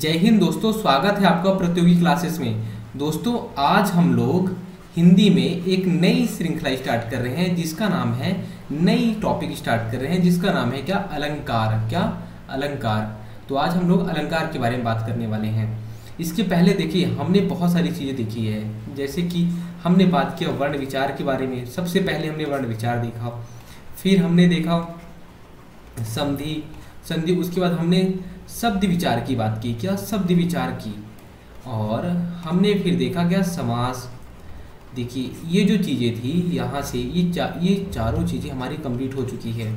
जय हिंद दोस्तों, स्वागत है आपका प्रतियोगी क्लासेस में। दोस्तों आज हम लोग हिंदी में एक नई श्रृंखला स्टार्ट कर रहे हैं जिसका नाम है, नई टॉपिक स्टार्ट कर रहे हैं जिसका नाम है क्या, अलंकार। क्या, अलंकार। तो आज हम लोग अलंकार के बारे में बात करने वाले हैं। इसके पहले देखिए हमने बहुत सारी चीज़ें देखी है, जैसे कि हमने बात किया वर्ण विचार के बारे में। सबसे पहले हमने वर्ण विचार देखा, फिर हमने देखा संधि, उसके बाद हमने शब्द विचार की बात की, क्या, शब्द विचार की, और हमने फिर देखा क्या, समास। देखिए ये जो चीज़ें थी यहाँ से ये चारों चीज़ें हमारी कंप्लीट हो चुकी है।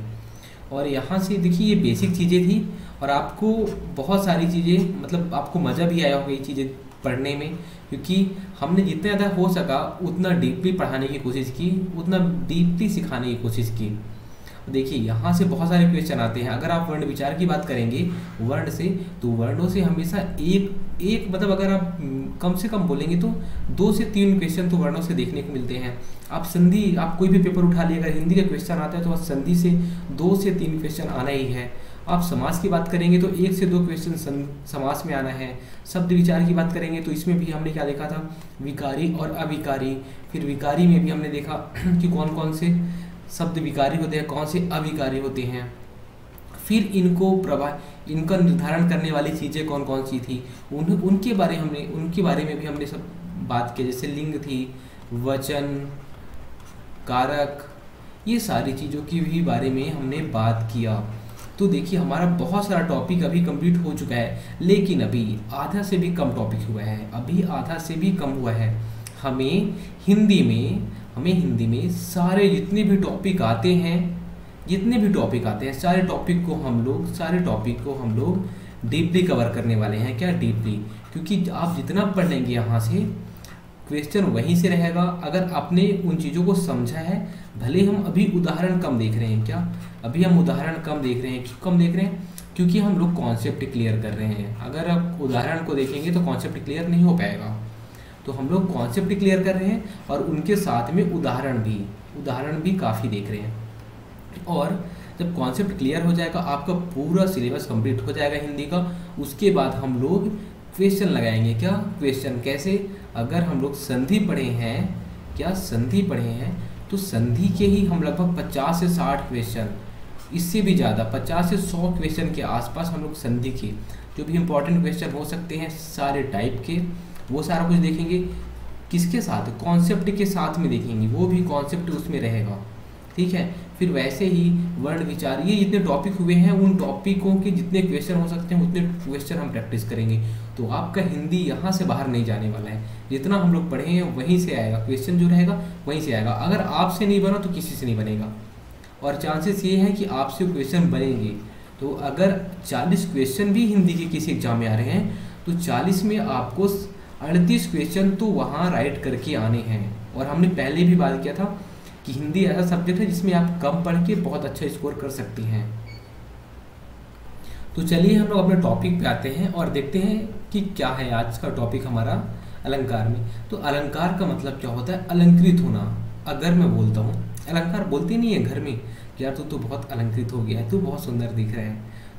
और यहाँ से देखिए ये बेसिक चीज़ें थी और आपको बहुत सारी चीज़ें, मतलब आपको मज़ा भी आया होगा ये चीज़ें पढ़ने में, क्योंकि हमने जितना ज़्यादा हो सका उतना डीपली पढ़ाने की कोशिश की, उतना डीपली सिखाने की कोशिश की। देखिए यहाँ से बहुत सारे क्वेश्चन आते हैं। अगर आप वर्ण विचार की बात करेंगे वर्ण से, तो वर्णों से हमेशा एक मतलब अगर आप कम से कम बोलेंगे तो 2 से 3 क्वेश्चन तो वर्णों से देखने को मिलते हैं। आप संधि, आप कोई भी पेपर उठा लिए, अगर हिंदी का क्वेश्चन आता है तो संधि से 2 से 3 क्वेश्चन आना ही है। आप समास की बात करेंगे तो 1 से 2 क्वेश्चन समास में आना है। शब्द विचार की बात करेंगे तो इसमें भी हमने क्या देखा था, विकारी और अविकारी। फिर विकारी में भी हमने देखा कि कौन कौन से शब्द विकारी होते हैं, कौन से अविकारी होते हैं। फिर इनका निर्धारण करने वाली चीज़ें कौन कौन सी थी, उनके बारे में भी हमने सब बात की, जैसे लिंग थी, वचन, कारक, ये सारी चीज़ों की भी बारे में हमने बात किया। तो देखिए हमारा बहुत सारा टॉपिक अभी कंप्लीट हो चुका है, लेकिन अभी आधा से भी कम टॉपिक हुआ है, अभी आधा से भी कम हुआ है। हमें हिंदी में सारे जितने भी टॉपिक आते हैं, सारे टॉपिक को हम लोग डीपली कवर करने वाले हैं। क्या, डीपली, क्योंकि आप जितना पढ़ लेंगे यहाँ से क्वेश्चन वहीं से रहेगा। अगर आपने उन चीज़ों को समझा है, भले हम अभी उदाहरण कम देख रहे हैं, क्या, अभी हम उदाहरण कम देख रहे हैं, क्यों कम देख रहे हैं, क्योंकि हम लोग कॉन्सेप्ट क्लियर कर रहे हैं। अगर आप उदाहरण को देखेंगे तो कॉन्सेप्ट क्लियर नहीं हो पाएगा, तो हम लोग कॉन्सेप्ट क्लियर कर रहे हैं और उनके साथ में उदाहरण भी काफ़ी देख रहे हैं। और जब कॉन्सेप्ट क्लियर हो जाएगा, आपका पूरा सिलेबस कंप्लीट हो जाएगा हिंदी का, उसके बाद हम लोग क्वेश्चन लगाएंगे। क्या, क्वेश्चन कैसे, अगर हम लोग संधि पढ़े हैं, तो संधि के ही हम लगभग 50 से 60 क्वेश्चन, इससे भी ज़्यादा 50 से 100 क्वेश्चन के आसपास हम लोग संधि के जो भी इंपॉर्टेंट क्वेश्चन हो सकते हैं सारे टाइप के, वो सारा कुछ देखेंगे। किसके साथ, कॉन्सेप्ट के साथ में देखेंगे, वो भी कॉन्सेप्ट उसमें रहेगा, ठीक है। फिर वैसे ही वर्ण विचार, ये जितने टॉपिक हुए हैं उन टॉपिकों के जितने क्वेश्चन हो सकते हैं उतने क्वेश्चन हम प्रैक्टिस करेंगे। तो आपका हिंदी यहाँ से बाहर नहीं जाने वाला है, जितना हम लोग पढ़े हैं वहीं से आएगा, क्वेश्चन जो रहेगा वहीं से आएगा। अगर आपसे नहीं बना तो किसी से नहीं बनेगा, और चांसेस ये हैं कि आपसे क्वेश्चन बनेंगे। तो अगर 40 क्वेश्चन भी हिंदी के किसी एग्जाम में आ रहे हैं तो 40 में आपको 38 क्वेश्चन तो वहाँ राइट करके आने हैं। और हमने पहले भी बात किया था कि हिंदी ऐसा सब्जेक्ट है जिसमें आप कम पढ़ के बहुत अच्छा स्कोर कर सकती हैं। तो चलिए हम लोग अपने टॉपिक पे आते हैं और देखते हैं कि क्या है आज का टॉपिक हमारा अलंकार में। तो अलंकार का मतलब क्या होता है, अलंकृत होना। अगर मैं बोलता हूँ, अलंकार बोलते नहीं है घर में कि यार तू बहुत अलंकृत हो गया है, तू बहुत सुंदर दिख रहा है,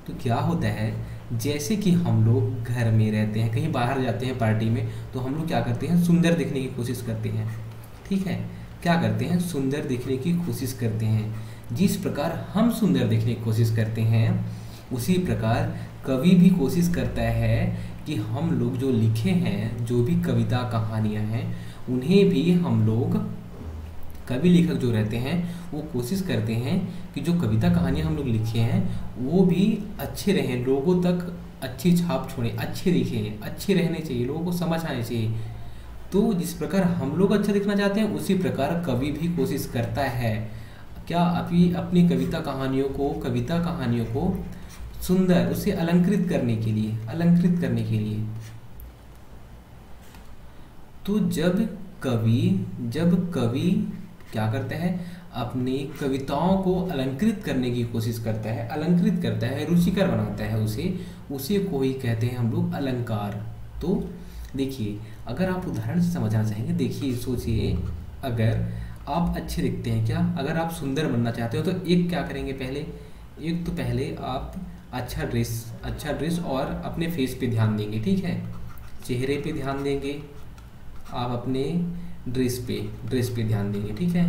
तो क्या होता है, जैसे कि हम लोग घर में रहते हैं, कहीं बाहर जाते हैं पार्टी में, तो हम लोग क्या करते हैं, सुंदर दिखने की कोशिश करते हैं, ठीक है। क्या करते हैं, सुंदर दिखने की कोशिश करते हैं। जिस प्रकार हम सुंदर दिखने की कोशिश करते हैं, उसी प्रकार कवि भी कोशिश करता है कि हम लोग जो लिखे हैं, जो भी कविता कहानियाँ हैं, उन्हें भी हम लोग, कवि लेखक जो रहते हैं वो कोशिश करते हैं कि जो कविता कहानियाँ हम लोग लिखे हैं वो भी अच्छे रहें, लोगों तक अच्छी छाप छोड़ें, अच्छे दिखें, अच्छे रहने चाहिए, लोगों को समझ आने चाहिए। तो जिस प्रकार हम लोग अच्छा दिखना चाहते हैं, उसी प्रकार कवि भी कोशिश करता है, क्या, अपनी कविता कहानियों को सुंदर, उसे अलंकृत करने के लिए। तो जब कवि क्या करता है, अपनी कविताओं को अलंकृत करने की कोशिश करता है, रुचिकर बनाता है उसे को ही कहते हैं हम लोग अलंकार। तो देखिए अगर आप उदाहरण से समझना चाहेंगे, देखिए सोचिए, अगर आप अच्छे दिखते हैं, क्या, अगर आप सुंदर बनना चाहते हो तो एक क्या करेंगे, पहले आप अच्छा ड्रेस और अपने फेस पे ध्यान देंगे, ठीक है, चेहरे पे ध्यान देंगे, आप अपने ड्रेस पे ध्यान देंगे, ठीक है।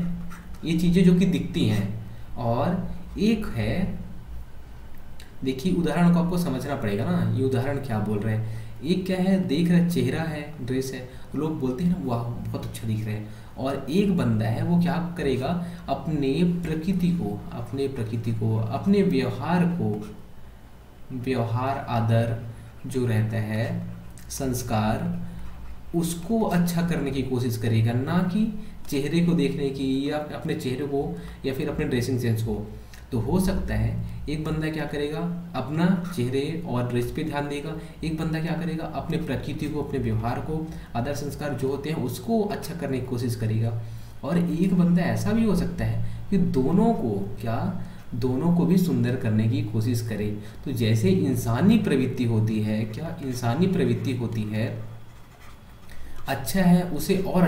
ये चीज़ें जो कि दिखती हैं। और एक है, देखिए उदाहरण को आपको समझना पड़ेगा ना, ये उदाहरण क्या बोल रहे हैं। एक क्या है, देख रहे चेहरा है, ड्रेस है, लोग बोलते हैं ना वाह बहुत अच्छा दिख रहा है। और एक बंदा है वो क्या करेगा, अपने प्रकृति को, अपने व्यवहार आदर जो रहता है, संस्कार, उसको अच्छा करने की कोशिश करेगा, ना कि चेहरे को देखने की या अपने चेहरे को या फिर अपने ड्रेसिंग सेंस को। तो हो सकता है एक बंदा क्या करेगा, अपना चेहरे और ड्रेस पे ध्यान देगा, एक बंदा क्या करेगा, अपने प्रकृति को, अपने व्यवहार को, आदर संस्कार जो होते हैं उसको अच्छा करने की कोशिश करेगा। और एक बंदा ऐसा भी हो सकता है कि दोनों को भी सुंदर करने की कोशिश करे। तो जैसे इंसानी प्रवृत्ति होती है, अच्छा है उसे और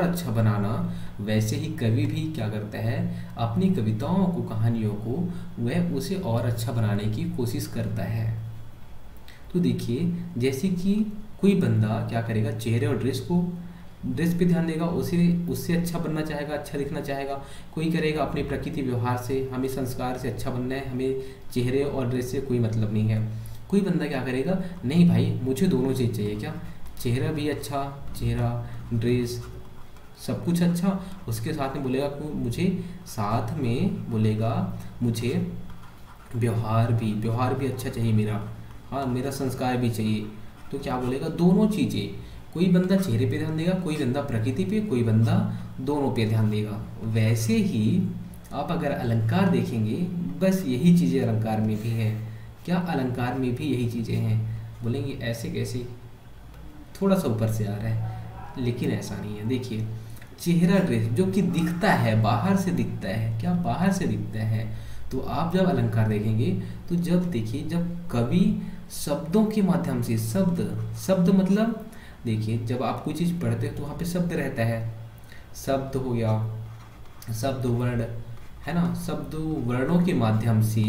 अच्छा बनाना, वैसे ही कवि भी क्या करता है, अपनी कविताओं को, कहानियों को वह उसे और अच्छा बनाने की कोशिश करता है। तो देखिए जैसे कि कोई बंदा क्या करेगा, चेहरे और ड्रेस पे ध्यान देगा, उससे अच्छा बनना चाहेगा, अच्छा दिखना चाहेगा। कोई करेगा अपनी प्रकृति व्यवहार से, हमें संस्कार से अच्छा बनना है, हमें चेहरे और ड्रेस से कोई मतलब नहीं है। कोई बंदा क्या करेगा, नहीं भाई मुझे दोनों चीज़ चाहिए, क्या चेहरा भी अच्छा, चेहरा ड्रेस सब कुछ अच्छा, उसके साथ में बोलेगा मुझे व्यवहार भी अच्छा चाहिए मेरा, हाँ मेरा संस्कार भी चाहिए। तो क्या बोलेगा, दोनों चीज़ें। कोई बंदा चेहरे पे ध्यान देगा, कोई बंदा प्रकृति पे, कोई बंदा दोनों पे ध्यान देगा। वैसे ही आप अगर अलंकार देखेंगे, बस यही चीज़ें अलंकार में भी है। क्या अलंकार में भी यही चीज़ें हैं? बोलेंगे ऐसे कैसे, थोड़ा सा ऊपर से आ रहा है, लेकिन ऐसा नहीं है। देखिए चेहरा ड्रेस जो कि दिखता है, बाहर से दिखता है, क्या बाहर से दिखता है। तो आप जब अलंकार देखेंगे तो जब कवि शब्दों के माध्यम से, शब्द मतलब देखिए जब आप कोई चीज़ पढ़ते हैं तो वहाँ पे शब्द रहता है, शब्द हो गया, शब्द वर्ण है ना, शब्द वर्णों के माध्यम से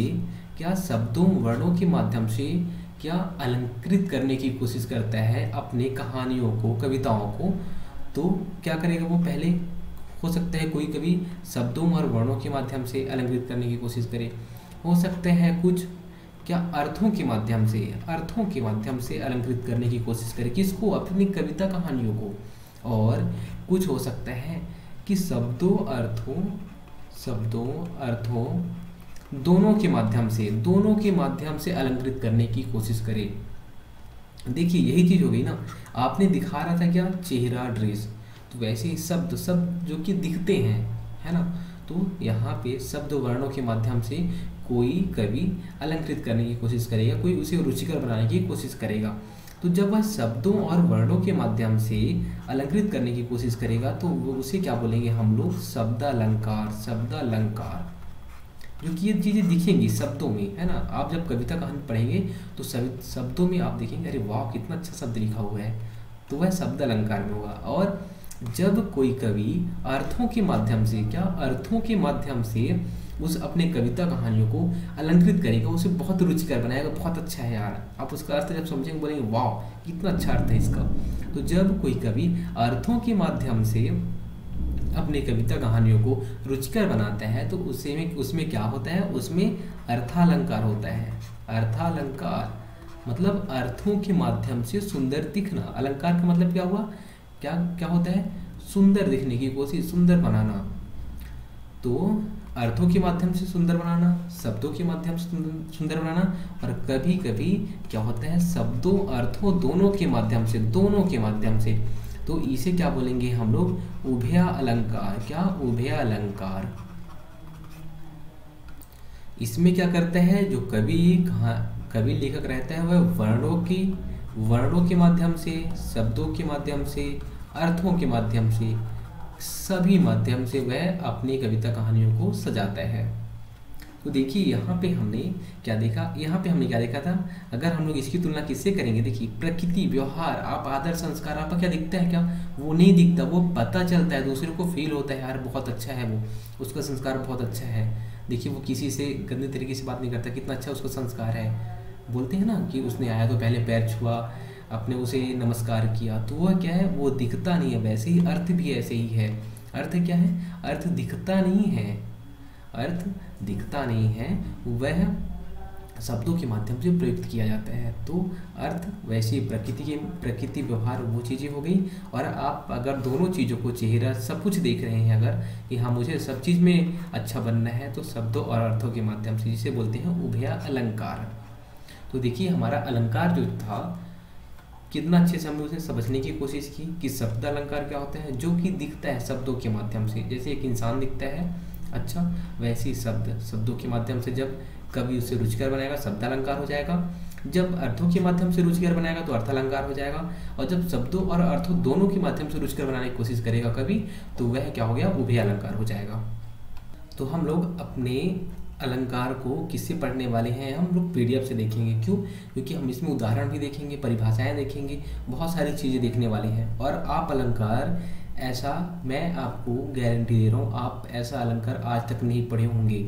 वर्णों के माध्यम से क्या अलंकृत करने की कोशिश करता है अपने कहानियों को, कविताओं को। तो क्या करेगा वो, पहले हो सकता है कोई कवि शब्दों और वर्णों के माध्यम से अलंकृत करने की कोशिश करे, हो सकते हैं कुछ क्या अर्थों के माध्यम से अलंकृत करने की कोशिश करे, किसको, अपनी कविता कहानियों को। और कुछ हो सकता है कि शब्दों अर्थों दोनों के माध्यम से अलंकृत करने की कोशिश करे। देखिए यही चीज़ हो गई ना, आपने दिखा रहा था क्या, चेहरा ड्रेस, तो वैसे ही शब्द जो कि दिखते हैं, है ना। तो यहाँ पे शब्द वर्णों के माध्यम से कोई कवि अलंकृत करने की कोशिश करेगा, कोई उसे रुचिकर बनाने की कोशिश करेगा। तो जब वह शब्दों और वर्णों के माध्यम से अलंकृत करने की कोशिश करेगा तो उसे क्या बोलेंगे हम लोग, शब्दालंकार। जो कि ये चीज़ें दिखेंगी शब्दों में, है ना। आप जब कविता कहानी पढ़ेंगे तो शब्दों में आप देखेंगे अरे वाह कितना अच्छा शब्द लिखा हुआ है, तो वह शब्द अलंकार में होगा। और जब कोई कवि अर्थों के माध्यम से उस अपने कविता कहानियों को अलंकृत करेगा, उसे बहुत रुचिकर बनाएगा, बहुत अच्छा है यार, आप उसका अर्थ जब समझेंगे बोलेंगे वाह कितना अच्छा अर्थ है इसका। तो जब कोई कवि अर्थों के माध्यम से अपने कविता कहानियों को रुचिकर बनाता है तो उसमें क्या होता है, उसमें अर्थालंकार होता है। अर्थालंकार मतलब अर्थों के माध्यम से सुंदर दिखना। अलंकार का मतलब क्या हुआ, क्या होता है, सुंदर दिखने की कोशिश, सुंदर बनाना। तो अर्थों के माध्यम से सुंदर बनाना, शब्दों के माध्यम से सुंदर बनाना, और कभी कभी क्या होता है, शब्दों अर्थों दोनों के माध्यम से। तो इसे क्या बोलेंगे हम लोग, उभय अलंकार। क्या, उभय अलंकार। इसमें क्या करता है, जो कवि लेखक रहता है वह वर्णों के माध्यम से, शब्दों के माध्यम से, अर्थों के माध्यम से, सभी माध्यम से वह अपनी कविता कहानियों को सजाता है। तो देखिए यहाँ पे हमने क्या देखा था, अगर हम लोग इसकी तुलना किससे करेंगे, देखिए प्रकृति, व्यवहार, आप आदर संस्कार, आपका क्या दिखता है, क्या वो नहीं दिखता, वो पता चलता है, दूसरे को फील होता है यार बहुत अच्छा है वो, उसका संस्कार बहुत अच्छा है। देखिए वो किसी से गंदे तरीके से बात नहीं करता, कितना अच्छा उसका संस्कार है। बोलते हैं ना कि उसने आया तो पहले पैर छुआ, आपने उसे नमस्कार किया, तो वह क्या है, वो दिखता नहीं है। वैसे ही अर्थ भी ऐसे ही है। अर्थ क्या है, अर्थ दिखता नहीं है, अर्थ दिखता नहीं है, वह शब्दों के माध्यम से प्रयुक्त किया जाता है। तो अर्थ वैसी प्रकृति व्यवहार वो चीज़ें हो गई। और आप अगर दोनों चीज़ों को, चेहरा सब कुछ देख रहे हैं अगर, कि हाँ मुझे सब चीज़ में अच्छा बनना है, तो शब्दों और अर्थों के माध्यम से, जिसे बोलते हैं उभय अलंकार। तो देखिए हमारा अलंकार जो था, कितना अच्छे से हमने उसे समझने की कोशिश की कि शब्द अलंकार क्या होता है, जो कि दिखता है शब्दों के माध्यम से। जैसे एक इंसान दिखता है अच्छा, वैसे ही शब्दों के माध्यम से जब कभी उसे रुचिकर बनाएगा शब्द अलंकार हो जाएगा, जब अर्थों के माध्यम से रुचिकर बनाएगा तो अर्थ अलंकार हो जाएगा, और जब शब्दों और अर्थों दोनों के माध्यम से रुचिकर बनाने की कोशिश करेगा कभी, तो वह क्या हो गया, उभय अलंकार हो जाएगा। तो हम लोग अपने अलंकार को किससे पढ़ने वाले हैं, हम लोग पीडीएफ से देखेंगे। क्यों? क्योंकि हम इसमें उदाहरण भी देखेंगे, परिभाषाएं देखेंगे, बहुत सारी चीज़ें देखने वाले हैं। और आप अलंकार ऐसा, मैं आपको गारंटी दे रहा हूँ, आप ऐसा अलंकार आज तक नहीं पढ़े होंगे।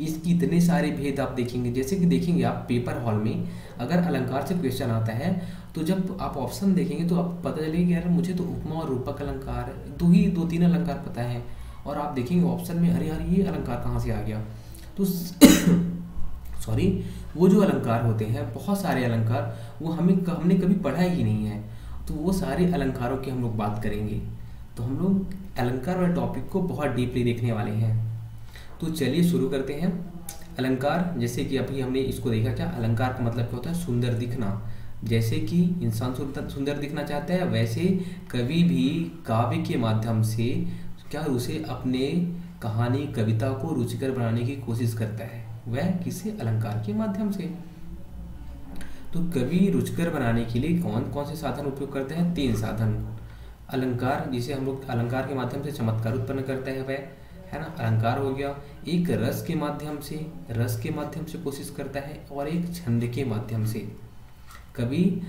इसकी इतने सारे भेद आप देखेंगे। जैसे कि देखेंगे आप पेपर हॉल में अगर अलंकार से क्वेश्चन आता है, तो जब आप ऑप्शन देखेंगे तो आपको पता चलेगा कि यार मुझे तो उपमा और रूपक अलंकार दो तीन अलंकार पता है, और आप देखेंगे ऑप्शन में अरे यार ये अलंकार कहाँ से आ गया। तो सॉरी, वो जो अलंकार होते हैं, बहुत सारे अलंकार, वो हमने कभी पढ़ा ही नहीं है। तो वो सारे अलंकारों की हम लोग बात करेंगे। तो हम लोग अलंकार वाले टॉपिक को बहुत डीपली देखने वाले हैं। तो चलिए शुरू करते हैं। अलंकार, जैसे कि अभी हमने इसको देखा, क्या अलंकार का मतलब क्या होता है, सुंदर दिखना। जैसे कि इंसान सुंदर दिखना चाहता है, वैसे कवि भी काव्य के माध्यम से क्या उसे अपने कहानी कविता को रुचिकर बनाने की कोशिश करता है, वह किसी अलंकार के माध्यम से। तो कवि रुचिकर बनाने के लिए कौन कौन से साधन उपयोग करते हैं, 3 साधन। अलंकार, जिसे हम लोग अलंकार के माध्यम से चमत्कार उत्पन्न करते हैं, वह है ना अलंकार हो गया। एक रस के माध्यम से कोशिश करता है, और एक छंद के माध्यम से। कवि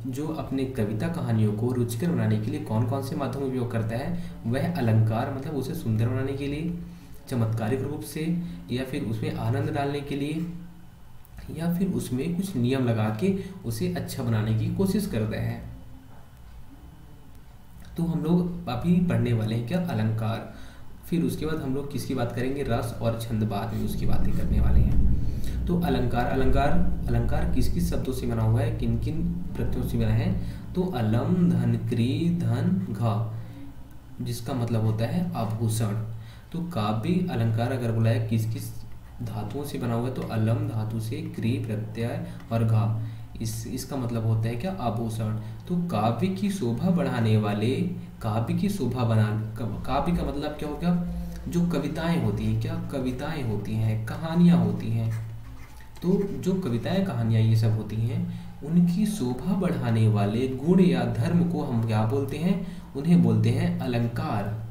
जो अपने कविता कहानियों को रुचिकर बनाने के लिए कौन कौन से माध्यम उपयोग करता है, वह अलंकार, मतलब उसे सुंदर बनाने के लिए, चमत्कारिक रूप से, या फिर उसमें आनंद डालने के लिए, या फिर उसमें कुछ नियम लगा के उसे अच्छा बनाने की कोशिश करता है। तो हम लोग अभी पढ़ने वाले हैं क्या, अलंकार। फिर उसके बाद हम लोग किसकी बात करेंगे, रस और छंद, बाद में उसकी बातें करने वाले हैं। तो अलंकार किस किस शब्दों से बना हुआ है, किन किन प्रत्ययों से बना है, तो अलम, धन, क्री, धन, घ, जिसका मतलब होता है आभूषण। तो काव्य अलंकार अगर बोला है किस किस धातुओं से बना हुआ है, तो अलम धातु से, क्री प्रत्यय और घा, इसका मतलब होता है क्या, आभूषण। तो काव्य की शोभा बढ़ाने वाले, काव्य का मतलब क्या होगा, जो कविताएं होती हैं, क्या कविताएं होती हैं, कहानियां होती हैं। तो जो कविताएं कहानियां ये सब होती हैं, उनकी शोभा बढ़ाने वाले गुण या धर्म को हम क्या बोलते हैं, उन्हें बोलते हैं अलंकार।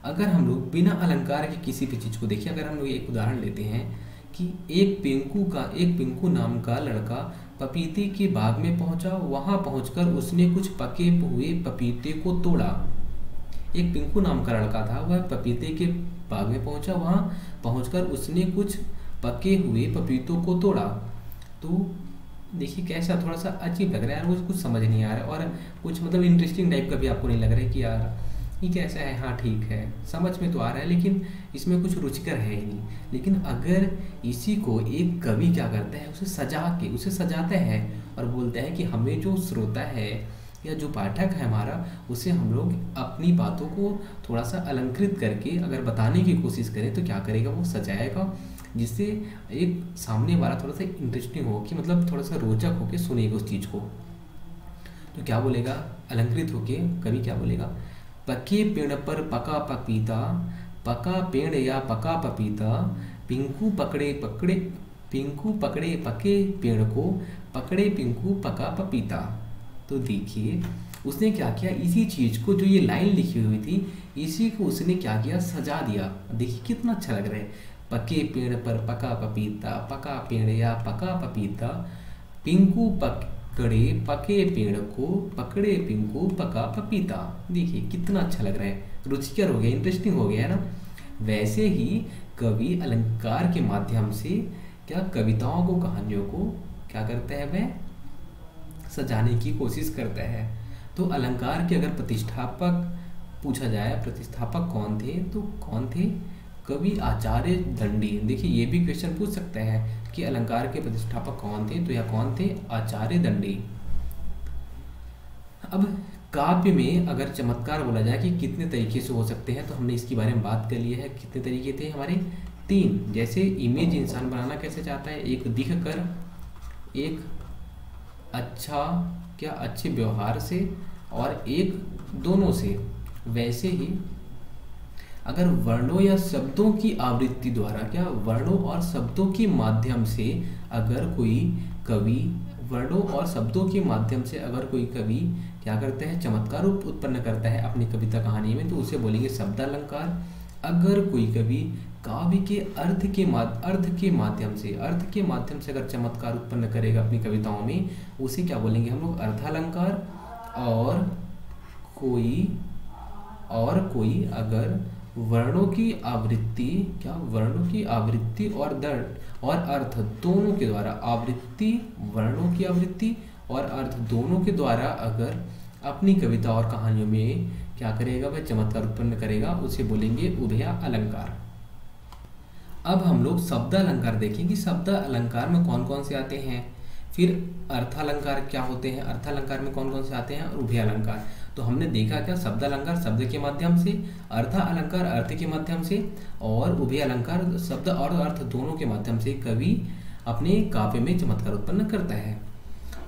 अगर हम लोग बिना अलंकार के किसी भी चीज को देखिए, अगर हम लोग एक उदाहरण लेते हैं कि एक पिंकू नाम का लड़का पपीते के बाग में पहुंचा, वहां पहुंचकर उसने कुछ पके हुए पपीते को तोड़ा। एक पिंकू नाम का लड़का था, वह पपीते के बाग में पहुंचा, वहां पहुंचकर उसने कुछ पके हुए पपीतों को तोड़ा। तो देखिए कैसा थोड़ा सा अजीब लग रहा है यार, मुझे कुछ समझ नहीं आ रहा है, और कुछ मतलब इंटरेस्टिंग टाइप का भी आपको नहीं लग रहा है कि यार ये कैसा है। हाँ ठीक है, समझ में तो आ रहा है, लेकिन इसमें कुछ रुचिकर है ही नहीं। लेकिन अगर इसी को एक कवि क्या करता है, उसे सजाता है और बोलता है कि हमें जो श्रोता है या जो पाठक है हमारा, उसे हम लोग अपनी बातों को थोड़ा सा अलंकृत करके अगर बताने की कोशिश करें, तो क्या करेगा, वो सजाएगा, जिससे एक सामने वाला थोड़ा सा इंटरेस्टिंग हो, कि मतलब थोड़ा सा रोचक होके सुनेगा उस चीज़ को। तो क्या बोलेगा, अलंकृत होके कवि क्या बोलेगा, पके पेड़ पर पका पपीता, पका पेड़ या पका पपीता, पिंकू पकड़े पके पेड़ को, पकड़े पिंकू पका पपीता। तो देखिए उसने क्या किया, इसी चीज को, जो ये लाइन लिखी हुई थी, इसी को उसने क्या किया, सजा दिया। देखिए कितना अच्छा लग रहा है, पके पेड़ पर पका पपीता, पका पेड़ या पका पपीता, पिंकू पकड़े पके पेड़ को, पकड़े पिंकू पका पपीता। देखिए कितना अच्छा लग रहा है, रुचिकर हो गया, इंटरेस्टिंग हो गया है ना। वैसे ही कवि अलंकार के माध्यम से क्या कविताओं को, कहानियों को क्या करता है, वह सजाने की कोशिश करता है। तो अलंकार के अगर प्रतिष्ठापक पूछा जाए, प्रतिष्ठापक कौन थे, तो कौन थे, कवि आचार्य दंडी। देखिए ये भी क्वेश्चन पूछ सकता है कि अलंकार के प्रतिष्ठापक कौन थे, तो यह कौन थे, आचार्य दंडी। अब काव्य में अगर चमत्कार बोला जाए कि कितने तरीके से हो सकते हैं, तो हमने इसके बारे में बात कर ली है। कितने तरीके थे हमारे, 3। जैसे इमेज इंसान बनाना कैसे चाहता है, एक दिख कर, एक अच्छा क्या अच्छे व्यवहार से, और एक दोनों से। वैसे ही अगर वर्णों या शब्दों की आवृत्ति द्वारा, क्या वर्णों और शब्दों के माध्यम से अगर कोई कवि, वर्णों और शब्दों के माध्यम से अगर कोई कवि क्या करता है, चमत्कार उत्पन्न करता है अपनी कविता कहानी में, तो उसे बोलेंगे शब्दालंकार। अगर कोई कवि काव्य के अर्थ के माध्यम से अगर चमत्कार उत्पन्न करेगा अपनी कविताओं में, उसे क्या बोलेंगे हम लोग, अर्थालंकार। और कोई अगर वर्णों की आवृत्ति, क्या वर्णों की आवृत्ति और अर्थ दोनों के द्वारा, आवृत्ति, वर्णों की आवृत्ति और अर्थ दोनों के द्वारा अगर अपनी कविता और कहानियों में क्या करेगा, वह चमत्कार उत्पन्न करेगा, उसे बोलेंगे उभय अलंकार। अब हम लोग शब्दालंकार देखेंगे, शब्द अलंकार में कौन कौन से आते हैं, फिर अर्थालंकार क्या होते हैं, अर्थालंकार में कौन कौन से आते हैं, और उभय अलंकार। तो हमने देखा क्या, शब्दालंकार शब्द के माध्यम से, अर्थालंकार अर्थ के माध्यम से, और उभय अलंकार शब्द और अर्थ दोनों के माध्यम से कवि अपने काव्य में चमत्कार उत्पन्न करता है।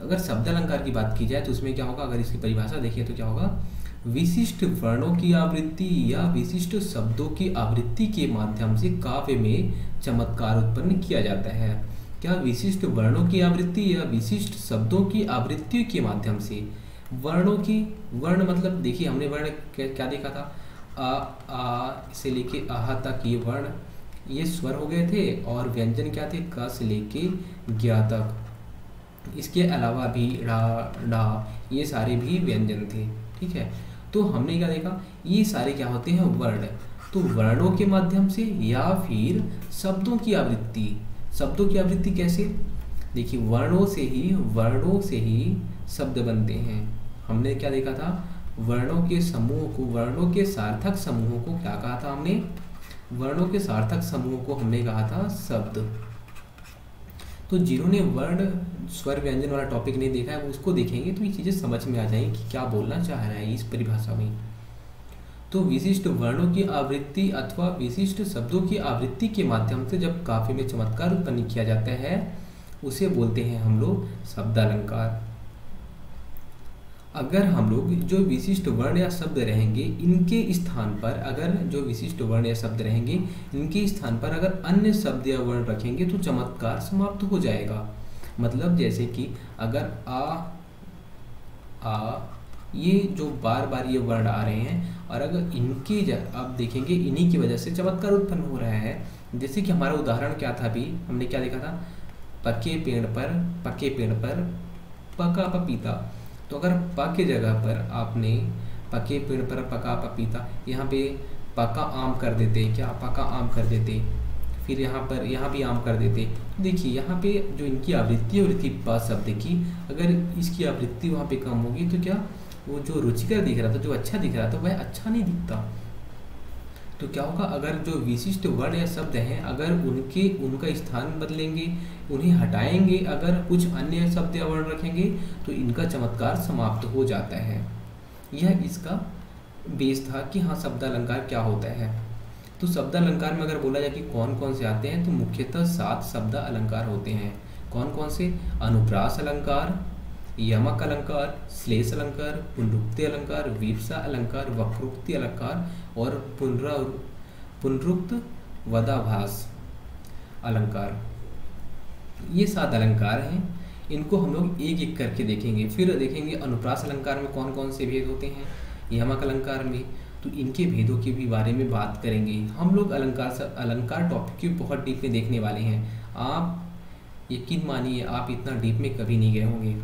अगर शब्दालंकार की बात की जाए तो उसमें क्या होगा, अगर इसकी परिभाषा देखिए तो क्या होगा, विशिष्ट वर्णों की आवृत्ति या विशिष्ट शब्दों की आवृत्ति के माध्यम से काव्य में चमत्कार उत्पन्न किया जाता है। क्या, विशिष्ट वर्णों की आवृत्ति या विशिष्ट शब्दों की आवृत्ति के माध्यम से। वर्णों की, वर्ण मतलब देखिए हमने वर्ण क्या देखा था, आ से लेके आहा तक ये वर्ण, ये स्वर हो गए थे, और व्यंजन क्या थे, क से लेके ज्ञा तक। इसके अलावा भी ड़ा, डा, ये सारे भी व्यंजन थे। ठीक है, तो हमने क्या देखा, ये सारे क्या होते हैं, वर्ण। तो वर्णों के माध्यम से या फिर शब्दों की आवृत्ति। शब्दों की आवृत्ति कैसे, देखिए वर्णों से ही शब्द बनते हैं। हमने क्या देखा था, वर्णों के समूह को, वर्णों के सार्थक समूहों को क्या कहा था हमने, वर्णों के सार्थक समूह को हमने कहा था शब्द। तो जिन्होंने वर्ण स्वर व्यंजन वाला टॉपिक नहीं देखा है वो उसको देखेंगे तो ये चीज़ें समझ में आ जाएंगी कि क्या बोलना चाह रहा है इस परिभाषा में। तो विशिष्ट वर्णों की आवृत्ति अथवा विशिष्ट शब्दों की आवृत्ति के माध्यम से जब काव्य में चमत्कार उत्पन्न किया जाता है उसे बोलते हैं हम लोग शब्दालंकार। अगर हम लोग जो विशिष्ट वर्ण या शब्द रहेंगे इनके स्थान पर, अगर जो विशिष्ट वर्ण या शब्द रहेंगे इनके स्थान पर अगर अन्य शब्द या वर्ण रखेंगे तो चमत्कार समाप्त हो जाएगा। मतलब जैसे कि अगर आ ये जो बार बार ये वर्ण आ रहे हैं और अगर इनकी आप देखेंगे इन्हीं की वजह से चमत्कार उत्पन्न हो रहा है। जैसे कि हमारा उदाहरण क्या था, अभी हमने क्या देखा था, पके पेड़ पर पका पपीता। तो अगर प के जगह पर आपने पके पेड़ पर पका पपीता, यहाँ पे पका आम कर देते, क्या पका आम कर देते, फिर यहाँ भी आम कर देते। देखिए यहाँ पे जो इनकी आवृत्ति हो रही थी प शब्द की, अगर इसकी आवृत्ति वहाँ पे कम होगी तो क्या वो जो रुचिकर दिख रहा था, जो अच्छा दिख रहा था, वह अच्छा नहीं दिखता। तो क्या होगा, अगर जो विशिष्ट वर्ण या शब्द हैं अगर उनका स्थान बदलेंगे, उन्हें हटाएंगे, अगर कुछ अन्य शब्द या वर्ण रखेंगे तो इनका चमत्कार समाप्त हो जाता है। यह इसका बेस था कि हाँ शब्दालंकार क्या होता है। तो शब्दालंकार में अगर बोला जाए कि कौन कौन से आते हैं तो मुख्यतः 7 शब्द अलंकार होते हैं। कौन कौन से, अनुप्रास अलंकार, यमक अलंकार, श्लेष अलंकार, पुनरुक्ति अलंकार, वीप्सा अलंकार, वक्रोक्ति अलंकार और पुनरुक्त वदाभास अलंकार। ये 7 अलंकार हैं, इनको हम लोग एक एक करके देखेंगे। फिर देखेंगे अनुप्रास अलंकार में कौन कौन से भेद होते हैं, यमक अलंकार में, तो इनके भेदों के भी बारे में बात करेंगे। हम लोग अलंकार टॉपिक की बहुत डीप में देखने वाले हैं। आप यकीन मानिए आप इतना डीप में कभी नहीं गए होंगे।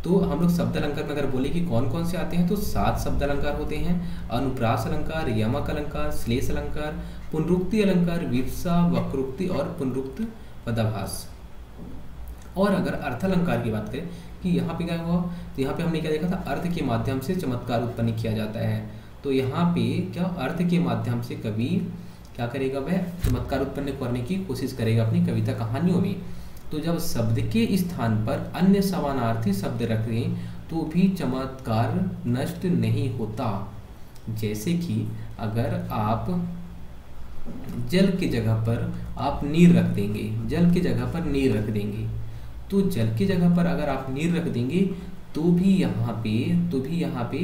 तो हम लोग शब्द अलंकार में अगर बोले कि कौन कौन से आते हैं तो 7 शब्द अलंकार होते हैं। अनुप्रास अलंकार, यमक अलंकार, श्लेष अलंकार, पुनरुक्ति अलंकार, विवक्षा, वक्रोक्ति और पुनरुक्त पदाभास। और अगर अर्थ अलंकार की बात करें कि यहाँ पे क्या हुआ, तो यहाँ पे हमने क्या देखा था, अर्थ के माध्यम से चमत्कार उत्पन्न किया जाता है। तो यहाँ पे क्या अर्थ के माध्यम से कवि क्या करेगा, वह चमत्कार उत्पन्न करने की कोशिश करेगा अपनी कविता कहानियों में। तो जब शब्द के स्थान पर अन्य समानार्थी शब्द रखें तो भी चमत्कार नष्ट नहीं होता। जैसे कि अगर आप जल की जगह पर आप नीर रख देंगे, जल की जगह पर नीर रख देंगे, तो जल की जगह पर अगर आप नीर रख देंगे तो भी यहाँ पे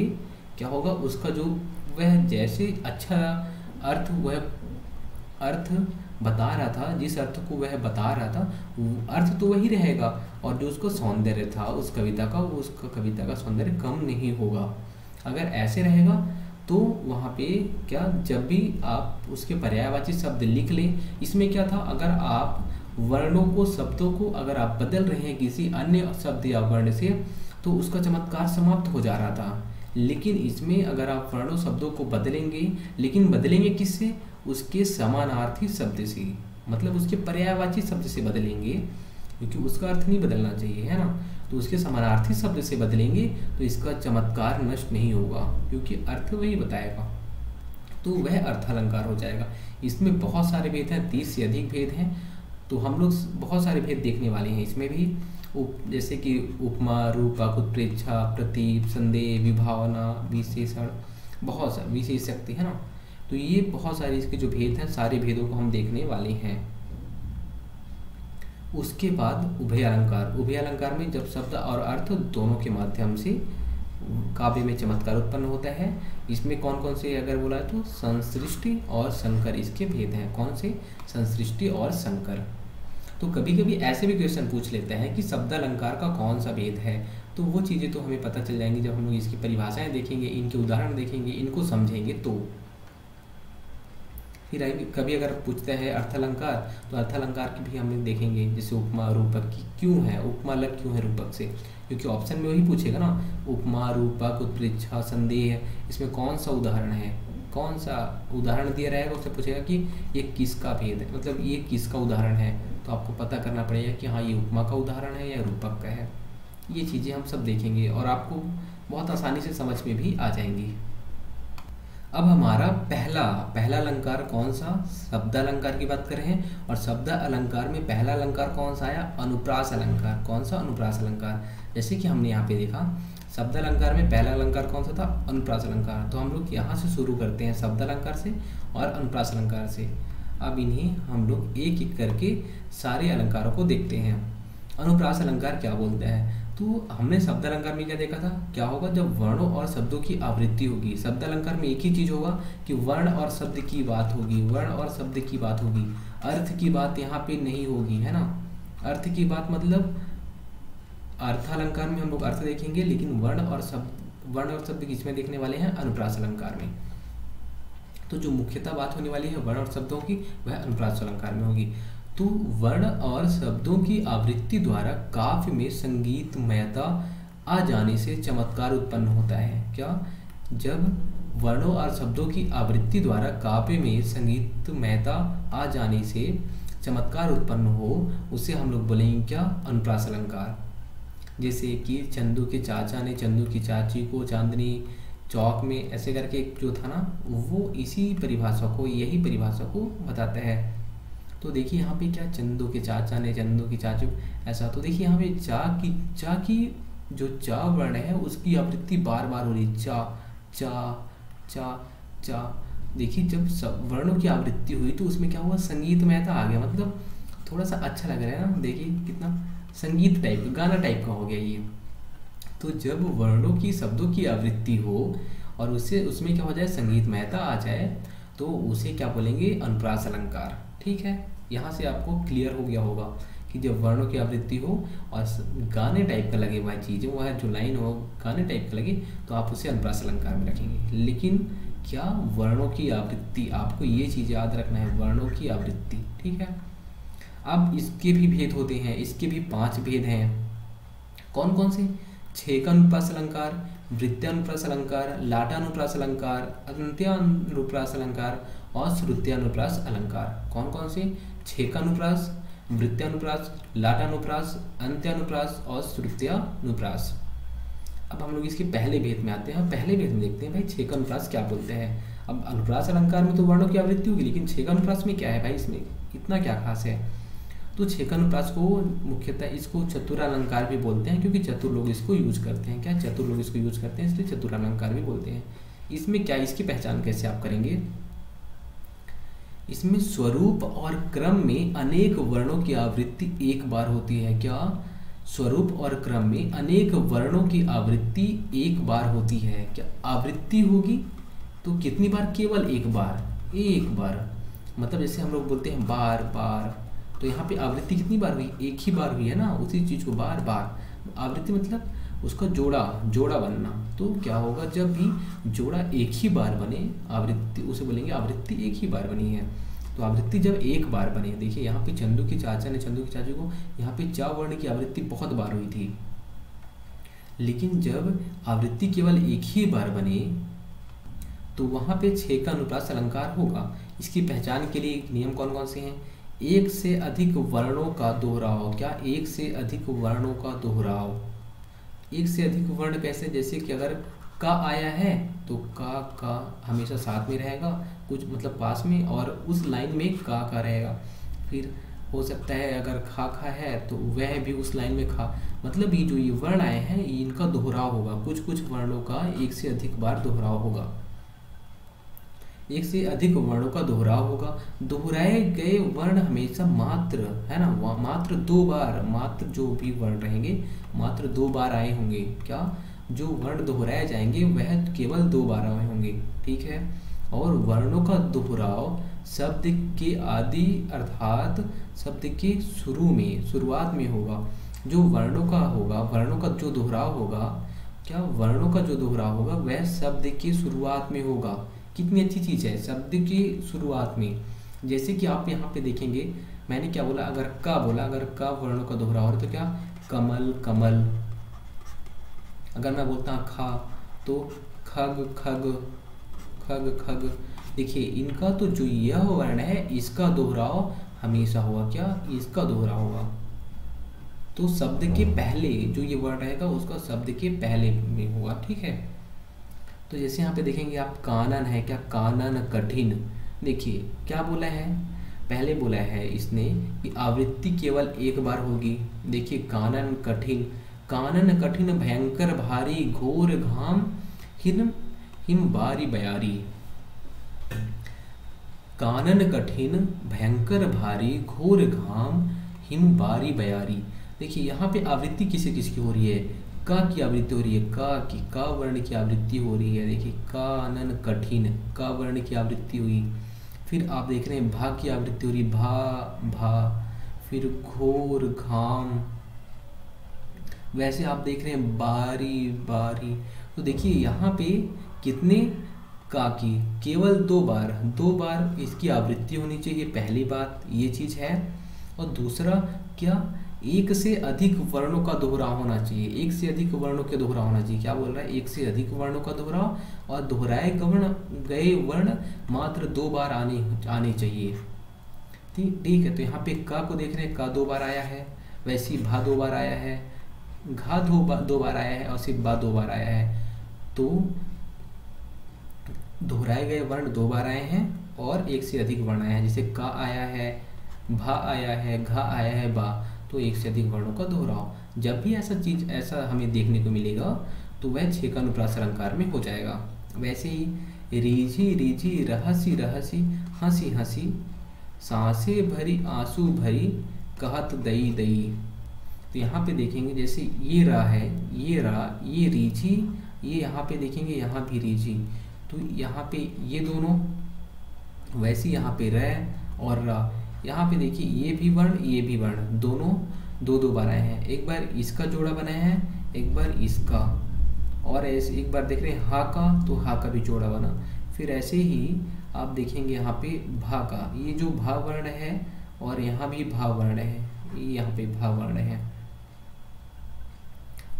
क्या होगा, उसका जो वह जैसे अच्छा अर्थ वह अर्थ बता रहा था, जिस अर्थ को वह बता रहा था अर्थ तो वही रहेगा, और जो उसका सौंदर्य था उस कविता का, वो उसका कविता का सौंदर्य कम नहीं होगा। अगर ऐसे रहेगा तो वहाँ पे क्या, जब भी आप उसके पर्यायवाची शब्द लिख लें, इसमें क्या था, अगर आप वर्णों को, शब्दों को अगर आप बदल रहे हैं किसी अन्य शब्द या वर्ण से तो उसका चमत्कार समाप्त हो जा रहा था। लेकिन इसमें अगर आप वर्णों शब्दों को बदलेंगे, लेकिन बदलेंगे किससे, उसके समानार्थी शब्द से, मतलब उसके पर्यायवाची शब्द से बदलेंगे, क्योंकि उसका अर्थ नहीं बदलना चाहिए, है ना। तो उसके समानार्थी शब्द से बदलेंगे तो इसका चमत्कार नष्ट नहीं होगा, क्योंकि अर्थ वही बताएगा, तो वह अर्थ अलंकार हो जाएगा। इसमें बहुत सारे भेद हैं, 30 से अधिक भेद हैं, तो हम लोग बहुत सारे भेद देखने वाले हैं इसमें भी। जैसे कि उपमा, रूपक, उत्प्रेक्षा, प्रतीक, संदेह, विभावना, विशेषण, बहुत सारे विशेषक्ति, है ना। तो ये बहुत सारे इसके जो भेद हैं, सारे भेदों को हम देखने वाले हैं। उसके बाद उभय अलंकार। उभय अलंकार में जब शब्द और अर्थ दोनों के माध्यम से काव्य में चमत्कार उत्पन्न होता है। इसमें कौन कौन से अगर बोला तो संसृष्टि और संकर इसके भेद हैं। कौन से, संसृष्टि और संकर। तो कभी कभी ऐसे भी क्वेश्चन पूछ लेते हैं कि शब्द अलंकार का कौन सा भेद है, तो वो चीज़ें तो हमें पता चल जाएंगी जब हम लोग इसकी परिभाषाएं देखेंगे, इनके उदाहरण देखेंगे, इनको समझेंगे। तो फिर कभी अगर पूछते हैं अर्थ अलंकार, तो अर्थ अलंकार की भी हम लोग देखेंगे, जैसे उपमा, रूपक की क्यों है, उपमा अलग क्यों है रूपक से, क्योंकि ऑप्शन में वही पूछेगा ना, उपमा, रूपक, उत्प्रेक्षा, संदेह, इसमें कौन सा उदाहरण है, कौन सा उदाहरण दिया रहेगा, उससे पूछेगा कि ये किसका भेद है, मतलब ये किसका उदाहरण है। तो आपको पता करना पड़ेगा कि हाँ ये उपमा का उदाहरण है या रूपक का है। ये चीज़ें हम सब देखेंगे और आपको बहुत आसानी से समझ में भी आ जाएंगी। अब हमारा पहला अलंकार कौन सा, शब्द अलंकार की बात कर रहे हैं, और शब्द अलंकार में पहला अलंकार कौन सा आया, अनुप्रास अलंकार। कौन सा, अनुप्रास अलंकार। जैसे कि हमने यहाँ पे देखा शब्द अलंकार में पहला अलंकार कौन सा था, अनुप्रास अलंकार। तो हम लोग यहाँ से शुरू करते हैं शब्द अलंकार से और अनुप्रास अलंकार से। अब इन्हें हम लोग एक एक करके सारे अलंकारों को देखते हैं। अनुप्रास अलंकार क्या बोलते हैं, तो हमने शब्द अलंकार में क्या देखा था, क्या होगा जब वर्णों और शब्दों की आवृत्ति होगी। शब्द अलंकार में एक ही चीज होगा कि वर्ण और शब्द की बात होगी, वर्ण और शब्द की बात होगी, अर्थ की बात यहाँ पे नहीं होगी, है ना। अर्थ की बात मतलब अर्थ अलंकार में हम लोग अर्थ देखेंगे, लेकिन वर्ण और शब्द किसमें देखने वाले हैं, अनुप्रास अलंकार में। तो जो मुख्यतः बात होने वाली है वर्ण और शब्दों की, वह अनुप्रास अलंकार में होगी। तो वर्ण और शब्दों की आवृत्ति द्वारा काव्य में संगीतमयता आ जाने से चमत्कार उत्पन्न होता है। क्या, जब वर्णों और शब्दों की आवृत्ति द्वारा काव्य में संगीतमयता आ जाने से चमत्कार उत्पन्न हो, उसे हम लोग बोलेंगे क्या, अनुप्रास अलंकार। जैसे कि चंदू के चाचा ने चंदू की चाची को चांदनी चौक में, ऐसे करके एक जो था ना, वो इसी परिभाषा को, यही परिभाषा को बताता है। तो देखिए यहाँ पे क्या, चंदू के चाचा ने चंदू की चाचू, ऐसा। तो देखिए यहाँ पे चा की जो चा वर्ण है उसकी आवृत्ति बार बार हो रही, चा चा चा चा। देखिए जब वर्णों की आवृत्ति हुई तो उसमें क्या हुआ, संगीतमयता आ गया, मतलब थोड़ा सा अच्छा लग रहा है ना। देखिए कितना संगीत टाइप, गाना टाइप का हो गया ये। तो जब वर्णों की, शब्दों की आवृत्ति हो और उसमें क्या हो जाए, संगीतमयता आ जाए, तो उसे क्या बोलेंगे, अनुप्रास अलंकार। ठीक है, यहाँ से आपको क्लियर हो गया होगा कि जब वर्णों की आवृत्ति हो और गाने टाइप का लगे वह चीज़, वह जो लाइन हो गाने टाइप का लगे, तो आप उसे अनुप्रास अलंकार में रखेंगे। लेकिन क्या, वर्णों की आवृत्ति, आपको ये चीज़ याद रखना है, वर्णों की आवृत्ति। ठीक है, अब इसके भी भेद होते हैं, इसके भी 5 भेद हैं। कौन कौन से, छेक अनुप्रास अलंकार, वृत्यानुप्रास अलंकार, लाटानुप्रास अलंकार, अंत्यानुप्रास अलंकार और श्रुत्यानुप्रास अलंकार। कौन कौन से? छेकानुप्रास, वृत्यानुप्रास, लाटानुप्रास, अंत्यानुप्रास और श्रुत्यानुप्रास। अब हम लोग इसके पहले भेद में आते हैं। पहले भेद में देखते हैं भाई छेकानुप्रास क्या बोलते हैं। अब अनुप्रास अलंकार में तो वर्णों की आवृत्ति होगी, लेकिन छेकानुप्रास में क्या है भाई, इसमें इतना क्या खास है? तो छेकानुप्रास को मुख्यतः इसको चतुरालंकार भी बोलते हैं, क्योंकि चतुर लोग इसको यूज करते हैं। क्या चतुर लोग इसको यूज करते हैं, इसलिए चतुरालंकार भी बोलते हैं। इसमें क्या, इसकी पहचान कैसे आप करेंगे? इसमें स्वरूप और क्रम में अनेक वर्णों की आवृत्ति एक बार होती है। क्या? स्वरूप और क्रम में अनेक वर्णों की आवृत्ति एक बार होती है। क्या आवृत्ति होगी तो कितनी बार? केवल एक बार। एक बार मतलब जैसे हम लोग बोलते हैं बार बार, तो यहाँ पे आवृत्ति कितनी बार हुई? एक ही बार हुई है ना, उसी चीज को बार बार। आवृत्ति मतलब उसका जोड़ा बनना। तो क्या होगा, जब भी जोड़ा एक ही बार बने, आवृत्ति उसे बोलेंगे आवृत्ति एक ही बार बनी है। तो आवृत्ति जब एक बार बने, देखिए यहाँ पे चंदू की चाचा ने चंदू की चाची को यहाँ पे चा वर्ण की आवृत्ति बहुत बार हुई थी, लेकिन जब आवृत्ति केवल एक ही बार बने तो वहाँ पे छेकानुप्रास अलंकार होगा। इसकी पहचान के लिए नियम कौन कौन से हैं? एक से अधिक वर्णों का दोहराव। क्या? एक से अधिक वर्णों का दोहराव। एक से अधिक वर्ण कैसे? जैसे कि अगर का आया है तो का हमेशा साथ में रहेगा, कुछ मतलब पास में, और उस लाइन में का रहेगा। फिर हो सकता है अगर खा है तो वह भी उस लाइन में खा, मतलब ये जो ये वर्ण आए हैं इनका दोहराव होगा। कुछ कुछ वर्णों का एक से अधिक बार दोहराव होगा। एक से अधिक वर्णों का दोहराव होगा। दोहराए गए वर्ण हमेशा मात्र, है ना, मात्र दो बार, मात्र जो भी वर्ण रहेंगे मात्र दो बार आए होंगे। क्या? जो वर्ण दोहराए जाएंगे वह केवल दो बार आए होंगे। ठीक है। और वर्णों का दोहराव शब्द के आदि अर्थात शब्द के शुरुआत में होगा। जो वर्णों का होगा, वर्णों का जो दोहराव होगा, क्या वर्णों का जो दोहराव होगा वह शब्द की शुरुआत में होगा। कितनी अच्छी चीज़ है, शब्द की शुरुआत में। जैसे कि आप यहाँ पे देखेंगे, मैंने क्या बोला, अगर का बोला, अगर का वर्णों का दोहराव हो रहा तो क्या? कमल कमल। अगर मैं बोलता हूँ खा तो खग खग खग खग। देखिए इनका तो जो यह वर्ण है इसका दोहराव हमेशा होगा। क्या? इसका दोहराव होगा। तो शब्द के पहले जो ये वर्ण रहेगा उसका शब्द के पहले में होगा। ठीक है। तो जैसे यहाँ पे देखेंगे आप, कानन है। क्या? कानन कठिन। देखिए क्या बोला है, पहले बोला है इसने कि आवृत्ति केवल एक बार होगी। देखिए कानन कठिन, कानन कठिन भयंकर भारी घोर घाम हिम बारी बयारी। कानन कठिन भयंकर भारी घोर घाम हिम बारी बयारी। देखिए यहाँ पे आवृत्ति किसे किसकी हो रही है? का की आवृत्ति हो रही है, का वर्ण की आवृत्ति हो रही है। देखिए कानन कठिन, का वर्ण की आवृत्ति हुई। फिर आप देख रहे हैं भा की आवृत्ति हो रही, भा। फिर घोर घाम, वैसे आप देख रहे हैं बारी बारी। तो देखिए यहाँ पे कितने का की? केवल दो बार इसकी आवृत्ति होनी चाहिए। पहली बात ये चीज है। और दूसरा क्या? एक से अधिक वर्णों का दोहराव होना चाहिए। एक से अधिक वर्णों के दोहराव होना चाहिए। क्या बोल रहा है? एक से अधिक वर्णों का दोहराव, और दोहराए गए वर्ण मात्र दो बार आने चाहिए। ठीक है। तो यहाँ पे का को देख रहे हैं, का दो बार आया है, वैसे ही भा दो बार आया है, घा दो बार आया है, और सिर्फ बा दो बार आया है। तो दोहराए गए वर्ण दो बार आए हैं और एक से अधिक वर्ण आया है। जैसे का आया है, भा आया है, घा आया है, बा। तो एक से अधिक वर्णों का दोहराव। जब भी ऐसा हमें देखने को मिलेगा तो वह छेकानुप्रास अलंकार में हो जाएगा। वैसे ही रीझी रीझी रहसी रहसी हंसी हंसी सांसे भरी आंसू भरी कहत दई दई। तो यहाँ पे देखेंगे जैसे ये रा है, ये रा, ये रीझी, ये यहाँ पे देखेंगे यहाँ भी रीझी। तो यहाँ पे ये दोनों, वैसे यहाँ पे र और रा। यहाँ पे देखिए ये भी वर्ण दोनों दो बार आए हैं। एक बार इसका जोड़ा बनाया है, एक बार इसका, और ऐसे एक बार देख रहे हैं हा का, तो हा का भी जोड़ा बना। फिर ऐसे ही आप देखेंगे यहाँ पे भा का, ये जो भा वर्ण है और यहाँ भी भा वर्ण है, ये यहाँ पे भा वर्ण है।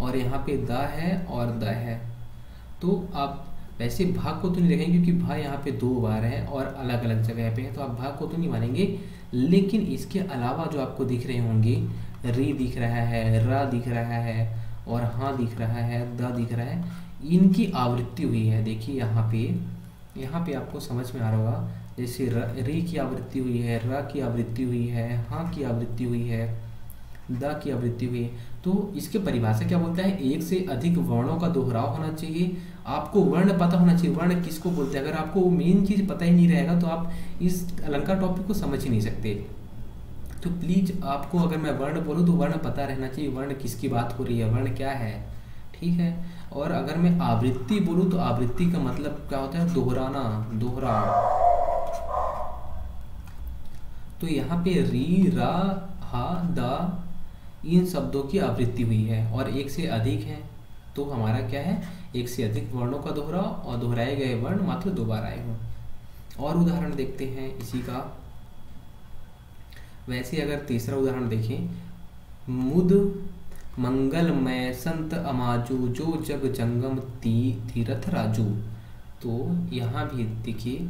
और यहाँ पे द है और द है। तो आप वैसे भाग को तो नहीं रखेंगे क्योंकि भा यहाँ पे 2 बार है और अलग अलग जगह पे है, तो आप भाग को तो नहीं मानेंगे। लेकिन इसके अलावा जो आपको दिख रहे होंगे, री दिख रहा है, रा दिख रहा है और हाँ दिख रहा है, द दिख रहा है, इनकी आवृत्ति हुई है। देखिए यहाँ पे आपको समझ में आ रहा होगा, जैसे री की आवृत्ति हुई है, रा की आवृत्ति हुई है, हाँ की आवृत्ति हुई है, द की आवृत्ति हुई है। तो इसके परिभाषा क्या बोलता है, एक से अधिक वर्णों का दोहराव होना चाहिए। आपको वर्ण पता होना चाहिए, वर्ण किसको बोलते हैं। अगर आपको मेन चीज पता ही नहीं रहेगा तो आप इस अलंकार टॉपिक को समझ ही नहीं सकते। तो प्लीज आपको अगर मैं वर्ण बोलूँ तो वर्ण पता रहना चाहिए, वर्ण किसकी बात हो रही है, वर्ण क्या है, ठीक है। और अगर मैं आवृत्ति बोलूँ तो आवृत्ति का मतलब क्या होता है, दोहराना, दोहराव। तो यहाँ पे री, रा, हा, दा, इन शब्दों की आवृत्ति हुई है और एक से अधिक है, तो हमारा क्या है, एक से अधिक वर्णों का दोहराव और दोहराए गए वर्ण मात्र 2 बार आए हों। और उदाहरण देखते हैं इसी का। वैसे अगर तीसरा उदाहरण देखें, मुद मंगलमय संत अमाजू जो जग जंगम तीरथ राजू। तो यहाँ भी देखिए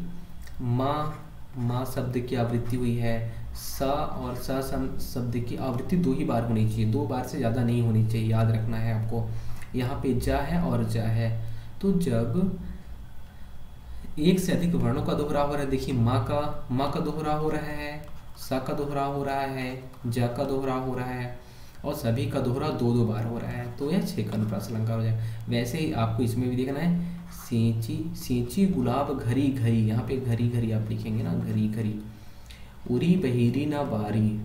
माँ शब्द की आवृत्ति हुई है, सा और सा शब्द की आवृत्ति 2 ही बार होनी चाहिए, 2 बार से ज़्यादा नहीं होनी चाहिए, याद रखना है आपको। यहाँ पे जा है और जा है, तो जब एक से अधिक वर्णों का दोहराव हो रहा है, देखिए माँ का दोहराव हो रहा है, सा का दोहराव हो रहा है, जा का दोहराव हो रहा है और सभी का दोहराव 2-2 बार हो रहा है, तो यह 6 का अनुप्रास अलंकार हो जाएगा। वैसे ही आपको इसमें भी देखना है, सींची गुलाब घरी घरी, यहाँ पे घरी घरी आप लिखेंगे ना, घरी घरी, उरी बहिरी ना बारी।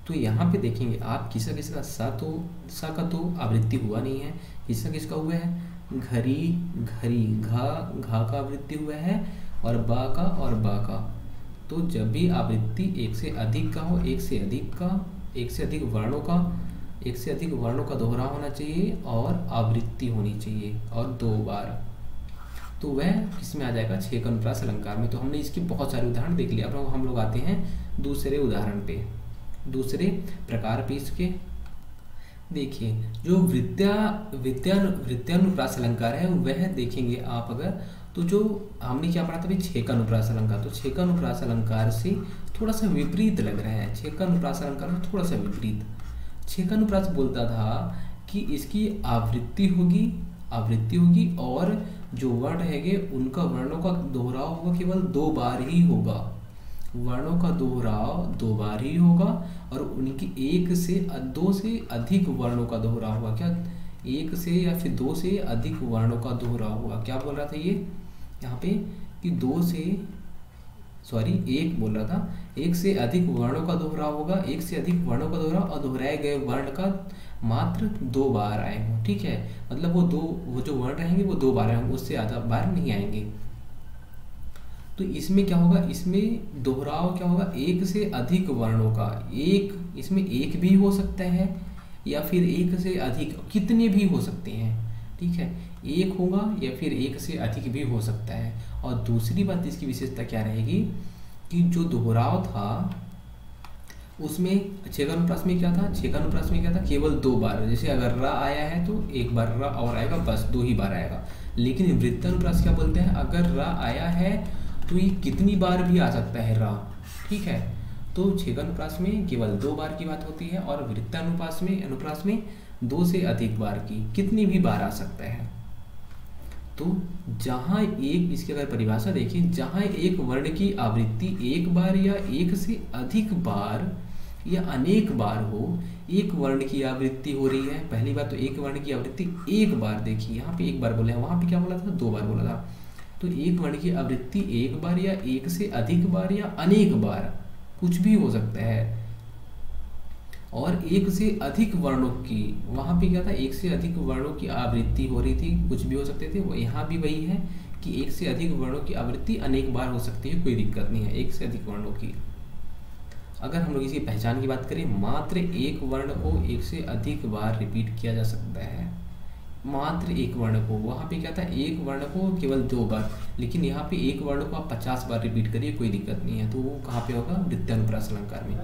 तो यहाँ पे देखेंगे आप किसका सा का तो आवृत्ति हुआ नहीं है, किसका हुआ है, घरी घरी, घा का आवृत्ति हुआ है और बा का। तो जब भी आवृत्ति एक से अधिक का हो, एक से अधिक वर्णों का दोहराव होना चाहिए और आवृत्ति होनी चाहिए और 2 बार, तो वह किसमें आ जाएगा, 6 का अनुप्रास अलंकार में। तो हमने इसके बहुत सारे उदाहरण देख लिए। अब हम लोग आते हैं दूसरे उदाहरण पे, दूसरे प्रकार पे इसके। देखिए जो वृत्यानुप्रास अलंकार है वह देखेंगे आप अगर, तो जो हमने क्या पढ़ा था भाई, 6 का अनुप्रास अलंकार, तो 6 का अनुप्रास अलंकार से थोड़ा सा विपरीत लग रहा है। 6 का अनुप्रास अलंकार में थोड़ा सा विपरीत, 6 का अनुप्रास बोलता था कि इसकी आवृत्ति होगी और जो वर्ण है उनका वर्णों का दोहराव होगा केवल 2 बार ही होगा, वर्णों का दोहराव 2 बार ही होगा और उनकी 1 से 2 से अधिक वर्णों का दोहराव होगा। क्या 1 से या फिर 2 से अधिक वर्णों का दोहराव होगा। क्या बोल रहा था ये यहाँ पे कि 1 बोल रहा था, 1 से अधिक वर्णों का दोहराव होगा, 1 से अधिक वर्णों का दोहराव और दोहराए गए वर्ण का मात्र 2 बार आए हों, ठीक है। मतलब वो जो वर्ण रहेंगे वो 2 बार आएंगे, उससे ज़्यादा बार नहीं आएंगे। तो इसमें क्या होगा, इसमें दोहराव क्या होगा, 1 से अधिक वर्णों का, इसमें 1 भी हो सकता है या फिर 1 से अधिक, कितने भी हो सकते हैं, ठीक है। 1 होगा या फिर 1 से अधिक भी हो सकता है। और दूसरी बात इसकी विशेषता क्या रहेगी कि जो दोहराव था उसमें 6 का अनुप्रास में क्या था, 6 का अनुप्रास में क्या था, केवल 2 बार। जैसे अगर रा आया है तो 1 बार रा और आएगा, बस 2 ही बार आएगा। लेकिन वृत्तानुप्रास क्या बोलते हैं, अगर रा आया है तो ये कितनी बार भी आ सकता है रा, ठीक है। तो 6 का अनुप्रास में केवल 2 बार की बात होती है और वृत्तानुप्रास में 2 से अधिक बार की, कितनी भी बार आ सकता है। तो जहाँ इसकी अगर परिभाषा देखें, जहाँ एक वर्ण की आवृत्ति 1 बार या 1 से अधिक बार या अनेक बार हो, एक वर्ण की आवृत्ति हो रही है। पहली बात तो एक वर्ण की आवृत्ति 1 बार, देखिए यहाँ पे 1 बार बोले हैं, वहाँ पे क्या बोला था, 2 बार बोला था। तो एक वर्ण की आवृत्ति 1 बार या 1 से अधिक बार या अनेक बार, कुछ भी हो सकता है। और 1 से अधिक वर्णों की, वहाँ पे क्या था, 1 से अधिक वर्णों की आवृत्ति हो रही थी, कुछ भी हो सकते थे। वो यहाँ भी वही है कि 1 से अधिक वर्णों की आवृत्ति अनेक बार हो सकती है, कोई दिक्कत नहीं है 1 से अधिक वर्णों की। अगर हम लोग इसकी पहचान की बात करें, मात्र एक वर्ण को 1 से अधिक बार रिपीट किया जा सकता है, मात्र एक वर्ण को। वहाँ पे क्या था, एक वर्ण को केवल 2 बार, लेकिन यहाँ पे एक वर्ण को आप 50 बार रिपीट करिए, कोई दिक्कत नहीं है। तो वो कहाँ पे होगा, वृत्तानुप्रास अलंकार में।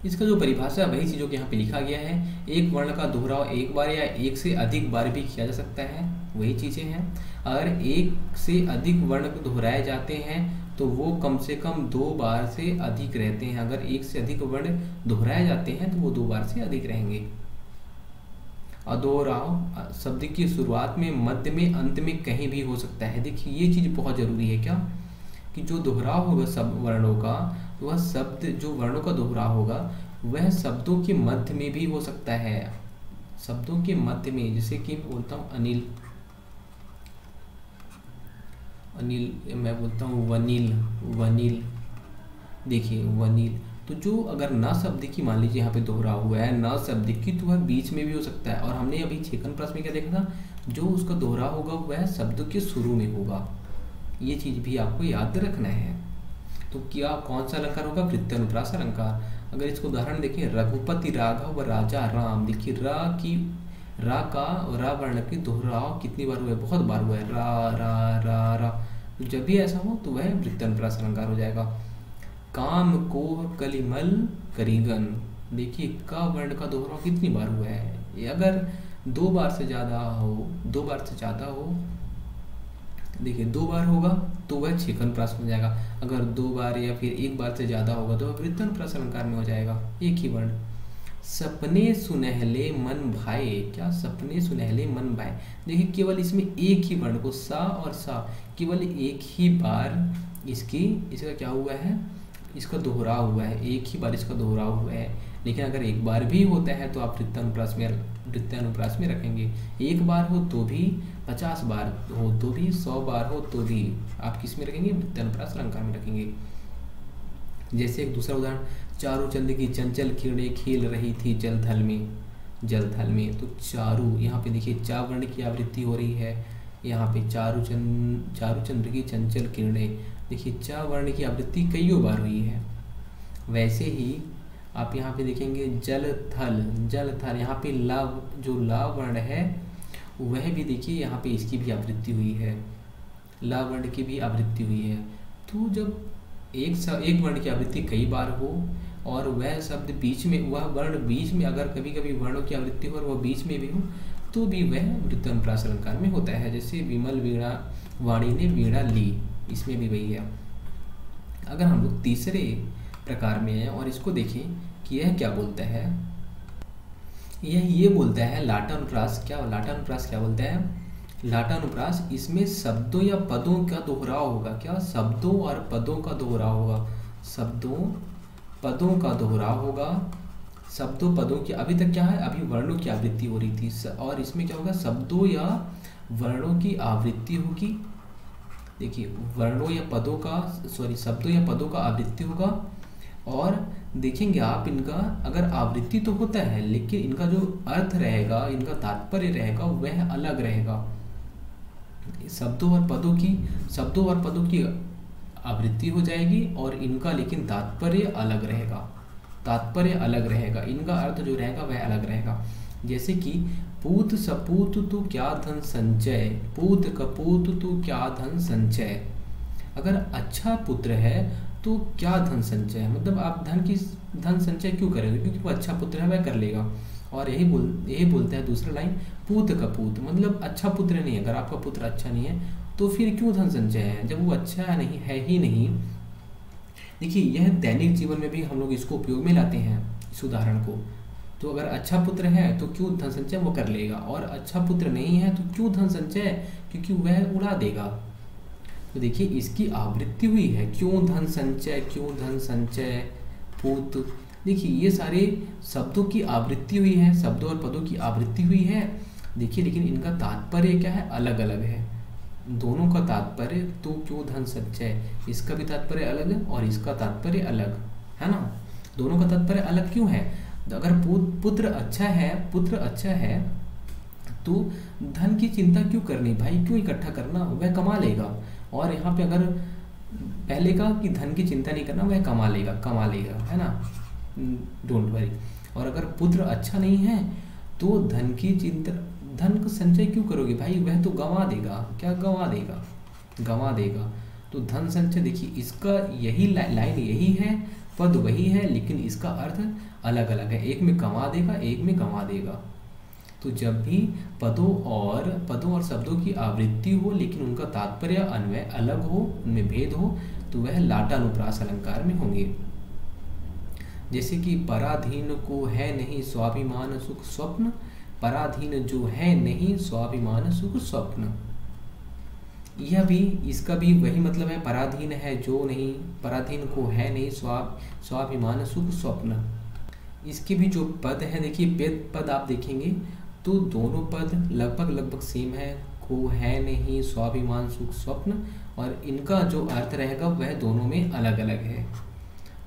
इसका जो परिभाषा है वही चीज़ों के यहाँ पे लिखा गया है। एक वर्ण का दोहराव एक बार या एक से अधिक बार भी किया जा सकता है, वही चीज़ें हैं। अगर एक से अधिक वर्ण दोहराए जाते हैं तो वो कम से कम 2 बार से अधिक रहते हैं। अगर एक से अधिक वर्ण दोहराए जाते हैं तो वो 2 बार से अधिक रहेंगे। अदोहराव शब्द की शुरुआत में, मध्य में, अंत में कहीं भी हो सकता है। देखिए ये चीज़ बहुत ज़रूरी है, क्या कि जो दोहराव होगा सब वर्णों का, वह शब्द जो वर्णों का दोहराव होगा वह शब्दों के मध्य में भी हो सकता है। शब्दों के मध्य में, जैसे कि मैं बोलता हूँ अनिल, अनिल, मैं बोलता हूँ वनील, वनील, देखिए वनील, तो जो अगर न शब्द की मान लीजिए यहाँ पे दोहराव हुआ है न शब्द की, तो वह बीच में भी हो सकता है। और हमने अभी छेकन प्रश्न में क्या देखा था, जो उसका दोहराव होगा वह शब्द के शुरू में होगा। ये चीज़ भी आपको याद रखना है। तो क्या कौन सा अलंकार होगा, वृत्तानुप्रास अलंकार। अगर इसको उदाहरण देखें, रघुपति राघव राजा राम, देखिए रा का रा वर्ण के दोहराव कितनी बार हुआ है, बहुत बार हुआ है, रा रा रा रा। तो जब भी ऐसा हो तो वह वृत्तानुप्रास अलंकार हो जाएगा। काम कोह कलिमल करीगन, देखिए का वर्ण का दोहराव कितनी बार हुआ है। ये अगर 2 बार से ज़्यादा हो, 2 बार से ज़्यादा हो, देखिए 2 बार होगा तो वह छेकनप्रास हो जाएगा। अगर 2 बार या फिर 1 बार से ज़्यादा होगा तो वह वृत्तानुप्रास अलंकार में हो जाएगा, एक ही वर्ण। सपने सुनहले मन भाए, क्या सपने सुनहले मन भाए, देखिए केवल इसमें एक ही वर्ण को, सा और सा, केवल एक ही बार इसका क्या हुआ है, इसका दोहराव हुआ है, एक ही बार इसका दोहराव हुआ है। लेकिन अगर एक बार भी होता है तो आप वृत्तानुप्रास में रखेंगे। एक बार हो तो भी, 50 बार हो तो भी, 100 बार हो तो भी आप किस में रखेंगे, वृत्तानुप्रास अलंकार में रखेंगे। जैसे एक दूसरा उदाहरण, चारू चंद की चंचल किरणें खेल रही थी जल थल में, तो चारू, यहाँ पे देखिए चा वर्ण की आवृत्ति हो रही है। यहाँ पे चारू चंद्र की चंचल किरणें, देखिए चा वर्ण की आवृत्ति कईयों बार हुई है। वैसे ही आप यहाँ पे देखेंगे जल थल, यहाँ पे ला वर्ण है वह भी देखिए यहाँ पे इसकी भी आवृत्ति हुई है, ला वर्ण की भी आवृत्ति हुई है। तो जब एक वर्ण की आवृत्ति कई बार हो और वह शब्द बीच में, वह वर्ण बीच में, अगर कभी कभी वर्णों की आवृत्ति हो और वह बीच में भी हो तो भी वह वृत्तानुप्रास अलंकार में होता है। जैसे विमल वीणा वाणी ने वीणा ली, इसमें भी वही है। अगर हम लोग तीसरे प्रकार में हैं और इसको देखें कि यह क्या बोलता है, यह ये बोलता है लाटानुप्रास। लाटानुप्रास क्या बोलता है, लाटानुप्रास, इसमें शब्दों या पदों का दोहराव होगा। क्या, शब्दों और पदों का दोहराव होगा, शब्दों पदों का दोहराव होगा। शब्दों पदों की, अभी तक क्या है, अभी वर्णों की आवृत्ति हो रही थी, और इसमें क्या होगा, शब्दों या वर्णों की आवृत्ति होगी। देखिए वर्णों या पदों का, शब्दों या पदों का आवृत्ति होगा। और देखेंगे आप, इनका अगर आवृत्ति तो होता है लेकिन इनका जो अर्थ रहेगा, इनका तात्पर्य रहेगा वह अलग रहेगा। शब्दों और पदों की आवृत्ति हो जाएगी और इनका लेकिन तात्पर्य अलग रहेगा, इनका अर्थ जो रहेगा वह अलग रहेगा। जैसे कि पूत सपूत तू क्या धन संचय, पूत कपूत तू क्या धन संचय। अगर अच्छा पुत्र है तो क्या धन संचय है, मतलब आप धन संचय क्यों करेंगे, क्योंकि वो अच्छा पुत्र है वह कर लेगा। और यही बोलता है दूसरा लाइन, पूत कपूत, मतलब अच्छा पुत्र नहीं, अगर आपका पुत्र अच्छा नहीं है तो फिर क्यों धन संचय है, जब वो अच्छा नहीं है ही नहीं। देखिए यह दैनिक जीवन में भी हम लोग इसको उपयोग में लाते हैं, इस उदाहरण को। तो अगर अच्छा पुत्र है तो क्यों धन संचय, वो कर लेगा, और अच्छा पुत्र नहीं है तो क्यों धन संचय, क्योंकि वह उड़ा देगा। तो देखिए इसकी आवृत्ति हुई है, क्यों धन संचय पूत। देखिए ये सारे शब्दों की आवृत्ति हुई है, शब्दों और पदों की आवृत्ति हुई है। देखिए लेकिन इनका तात्पर्य क्या है, अलग अलग है। दोनों का तात्पर्य, तो क्यों धन संचय, इसका भी तात्पर्य अलग है और इसका तात्पर्य अलग है ना। दोनों का तात्पर्य अलग क्यों है, अगर पुत्र अच्छा है तो धन की चिंता क्यों करनी भाई, क्यों इकट्ठा करना, वह कमा लेगा। और यहाँ पे अगर पहले का कि धन की चिंता नहीं करना, वह कमा लेगा है ना, डोंट वरी। और अगर पुत्र अच्छा नहीं है तो धन का संचय क्यों करोगे भाई, वह तो गंवा देगा, क्या गंवा देगा। तो तो धन संचय, देखिए इसका यही लाइन यही है, पद वही है, लेकिन इसका अर्थ अलग अलग है, एक में कमा देगा, एक में गंवा देगा। तो जब भी पदों और शब्दों की आवृत्ति हो लेकिन उनका तात्पर्य अन्वय अलग हो, उनमें भेद हो, तो वह लाटानुप्रास अलंकार में होंगे। जैसे कि पराधीन को है नहीं स्वाभिमान सुख स्वप्न, पराधीन जो है नहीं स्वाभिमान सुख स्वप्न, यह भी, इसका भी वही मतलब है, पराधीन है जो नहीं, पराधीन को है नहीं स्वाभिमान सुख स्वप्न। इसके भी जो पद हैं, देखिए पद आप देखेंगे तो दोनों पद लगभग सेम है, को है नहीं स्वाभिमान सुख स्वप्न, और इनका जो अर्थ रहेगा वह दोनों में अलग अलग है।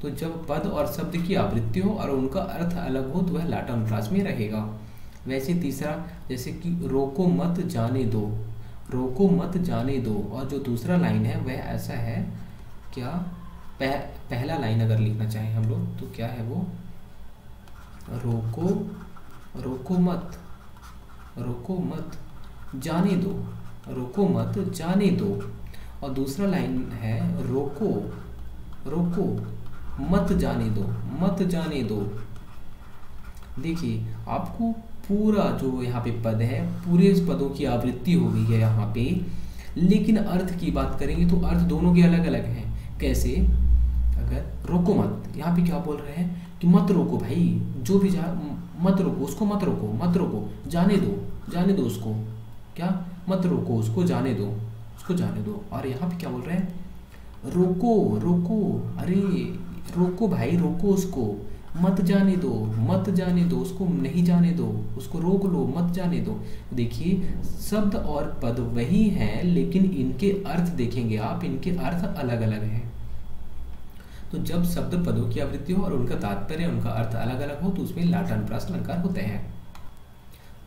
तो जब पद और शब्द की आवृत्ति हो और उनका अर्थ अलग हो तो वह लाटानुप्रास में रहेगा। वैसे तीसरा, जैसे कि रोको मत जाने दो, रोको मत जाने दो, और जो दूसरा लाइन है वह ऐसा है, क्या पहला लाइन अगर लिखना चाहें हम लोग तो क्या है वो, रोको मत जाने दो, रोको मत जाने दो, और दूसरा लाइन है रोको मत जाने दो। देखिए आपको पूरा जो यहाँ पे पद है, पूरे पदों की आवृत्ति हो गई है यहाँ पे, लेकिन अर्थ की बात करेंगे तो अर्थ दोनों के अलग अलग हैं। कैसे, अगर रोको मत, यहाँ पे क्या बोल रहे हैं कि मत रोको भाई, जो भी मत रोको उसको, मत रोको, जाने दो उसको, क्या मत रोको उसको, जाने दो। और यहाँ पे क्या बोल रहे हैं, रोको, अरे रोको भाई, रोको उसको, मत जाने दो उसको, नहीं जाने दो उसको, रोक लो, मत जाने दो। देखिए शब्द और पद वही हैं, लेकिन इनके अर्थ देखेंगे आप, इनके अर्थ अलग अलग हैं। तो जब शब्द पदों की आवृत्ति हो और उनका तात्पर्य, उनका अर्थ अलग अलग हो तो उसमें लाटानुप्रास अलंकार होते हैं।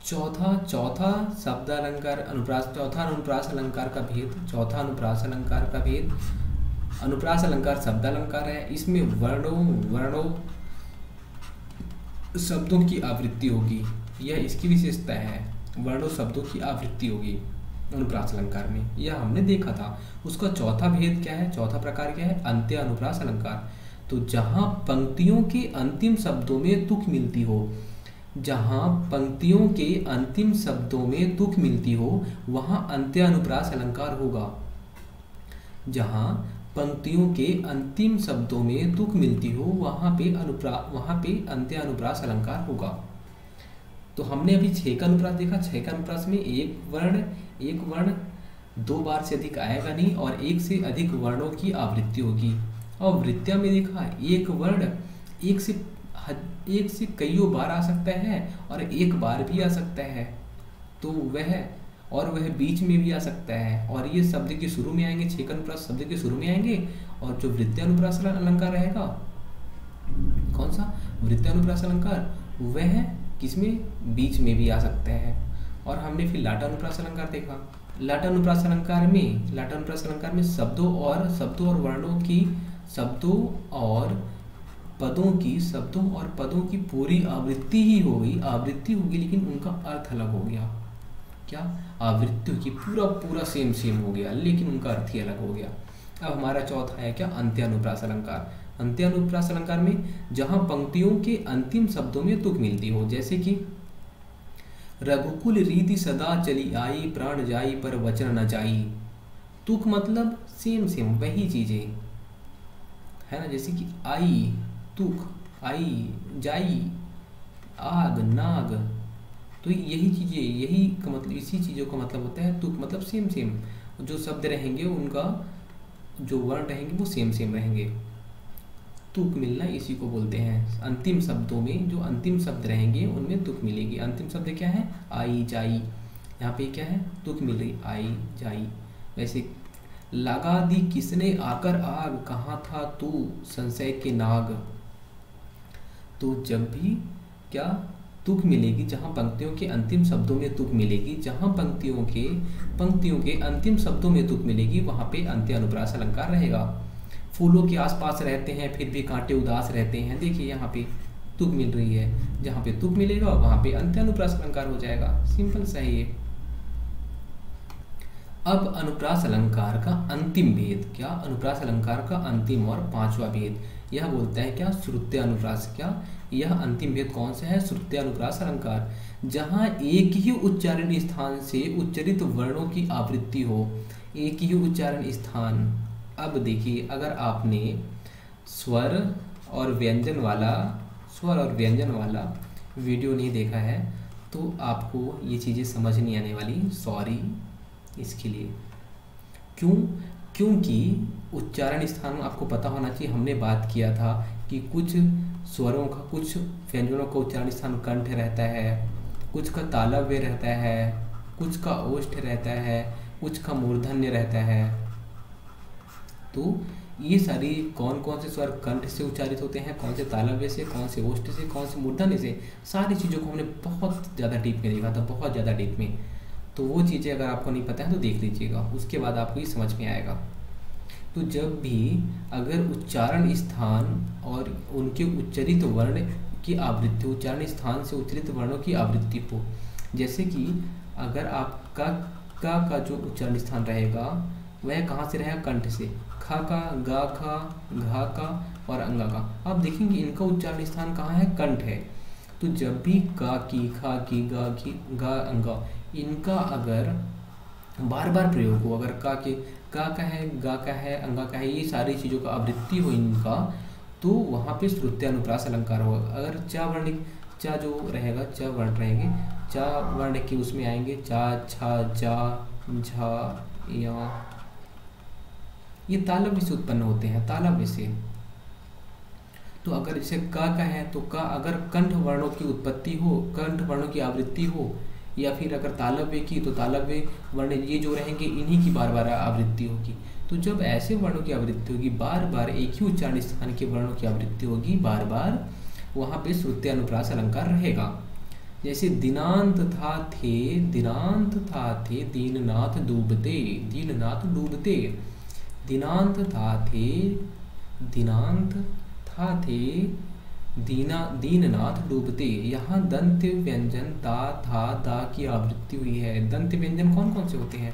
चौथा शब्द अलंकार अनुप्रास, चौथा अनुप्रास अलंकार का भेद, चौथा अनुप्रास अलंकार का भेद, अनुप्रास अलंकार शब्द अलंकार है, इसमें वर्णों शब्दों की आवृत्ति होगी, यह इसकी विशेषता है, वर्णों शब्दों की आवृत्ति होगी अनुप्रास अलंकार में, यह हमने देखा था। उसका चौथा भेद क्या है, चौथा प्रकार क्या है, अंत्य अनुप्रास अलंकार। तो जहां पंक्तियों के अंतिम शब्दों में तुक मिलती हो, जहां पंक्तियों के अंतिम शब्दों में तुक मिलती हो वहां अंत्य अनुप्रास अलंकार होगा। जहां पंक्तियों के अंतिम शब्दों में तुक मिलती हो वहां पे अंत्य अनुप्रास अलंकार होगा। तो हमने अभी 6 का अनुप्रास देखा, 6 का अनुप्रास में एक वर्ण 2 बार से अधिक आएगा नहीं, और 1 से अधिक वर्णों की आवृत्ति होगी। और वृत्तियां में देखा, एक वर्ण एक से कईयों बार आ सकता है और एक बार भी आ सकता है, तो वह बीच में भी आ सकता है, और ये शब्द के शुरू में आएंगे, 6 का अनुप्रास शब्द के शुरू में आएंगे। और जो वृत्त्यानुप्रास अलंकार रहेगा, कौन सा वृत्त्यानुप्रास अलंकार, वह किसमें, बीच में भी आ सकता है। और हमने फिर लाटानुप्रास अलंकार देखा। लाटानुप्रास अलंकार में शब्दों और वर्णों की, शब्दों और पदों की पूरी आवृत्ति ही होगी, लेकिन उनका अर्थ अलग हो गया। क्या, आवृत्ति की पूरा सेम हो गया, लेकिन उनका अर्थ ही अलग हो गया। अब हमारा चौथा है क्या, अंत्यानुप्रास अलंकार। अंत्यानुप्रास अलंकार में जहां पंक्तियों के अंतिम शब्दों में तुक मिलती हो, जैसे कि रघुकुल रीति सदा चली आई, प्राण जाई पर वचन न जाई। तुक मतलब सेम वही चीजें है ना, जैसे कि आई, तुक, आई, जाई, आग, नाग, तो यही चीजें, यही का मतलब, इसी चीजों का मतलब होता है तुक, मतलब सेम जो शब्द रहेंगे उनका जो वर्ण रहेंगे वो सेम रहेंगे। तुक मिलना इसी को बोलते हैं। अंतिम शब्दों में जो अंतिम शब्द रहेंगे उनमें तुक मिलेगी। अंतिम शब्द क्या है, आई, जाई, यहाँ पे क्या है, तुक मिल रही, आई, जाई। वैसे लगा दी किसने आकर आग, कहाँ था तू संशय के नाग। तो जब भी क्या, तुक मिलेगी, जहां पंक्तियों के अंतिम शब्दों में तुक मिलेगी, जहां पंक्तियों के अंतिम शब्दों में तुक मिलेगी, वहां पे अंत्य अनुप्रास अलंकार रहेगा। फूलों के आसपास रहते हैं फिर भी कांटे उदास रहते हैं, देखिए यहाँ पे तुक मिल रही है, जहां पे तुक मिलेगा वहां पे अंत्य अनुप्रास अलंकार हो जाएगा। सिंपल सा है ये। अब अनुप्रास अलंकार का अंतिम भेद क्या, अनुप्रास अलंकार का अंतिम और पांचवा भेद यह बोलता है क्या, श्रुत्य अनुप्रास। क्या यह अंतिम भेद कौन सा है, श्रुत्य अनुप्रास अलंकार, जहाँ एक ही उच्चारण स्थान से उच्चरित वर्णों की आवृत्ति हो, एक ही उच्चारण स्थान। अब देखिए, अगर आपने स्वर और व्यंजन वाला वीडियो नहीं देखा है तो आपको ये चीज़ें समझ नहीं आने वाली, सॉरी इसके लिए। क्यों, क्योंकि उच्चारण स्थान आपको पता होना चाहिए। हमने बात किया था कि कुछ स्वरों का, कुछ व्यंजनों का उच्चारण स्थान कंठ रहता है, कुछ का तालव्य रहता है, कुछ का ओष्ठ रहता है, कुछ का मूर्धन्य रहता है। तो ये सारी कौन कौन से स्वर कंठ से उच्चारित होते हैं, कौन से तालव्य से, कौन से ओष्ठ से, कौन से मूर्धन्य से, सारी चीज़ों को हमने बहुत ज़्यादा डीप में देखा था, बहुत ज़्यादा डीप में। तो वो चीज़ें अगर आपको नहीं पता है तो देख लीजिएगा, उसके बाद आपको ये समझ में आएगा। तो जब भी अगर उच्चारण स्थान और उनके उच्चरित वर्ण की आवृत्ति, उच्चारण स्थान से उच्चरित वर्णों की आवृत्ति हो, जैसे कि अगर आपका का जो उच्चारण स्थान रहेगा वह कहाँ से रहेगा, कंठ से, खा का, गा का, घा का और अंगा का। आप देखेंगे इनका उच्चारण स्थान कहाँ है, कंठ है। तो जब भी का की, खा की, गा अंगा, इनका अगर बार बार प्रयोग हो, अगर का है, गा का है, अंगा का है, ये सारी चीज़ों का आवृत्ति हो इनका, तो वहाँ पे श्रुत्य अनुप्रास अलंकार होगा। अगर चा वर्ण, चा जो रहेगा, चा वर्ण रहेंगे, चा वर्ण के उसमें आएंगे चा, छा, जा, झा, या, ये तालव्य से उत्पन्न होते हैं, तालव्य से। तो अगर जैसे का है तो का अगर कंठ वर्णों की उत्पत्ति हो, कंठ वर्णों की आवृत्ति हो, या फिर अगर तालव्य की तो तालव्य वर्ण ये जो रहेंगे इन्हीं की बार बार आवृत्ति होगी। तो जब ऐसे वर्णों की आवृत्ति होगी, बार बार एक ही उच्चारण स्थान के वर्णों की आवृत्ति होगी बार बार, वहाँ पे श्रुत्य अनुप्रास अलंकार रहेगा। जैसे दीनांत था थे, दीनांत था थे, दीननाथ डूबते, दीननाथ डूबते, दीनांत था थे, दीनांत था थे, दीननाथ डूबते। यहाँ दंत व्यंजन ता, था, दा की आवृत्ति हुई है। दंत व्यंजन कौन कौन से होते हैं,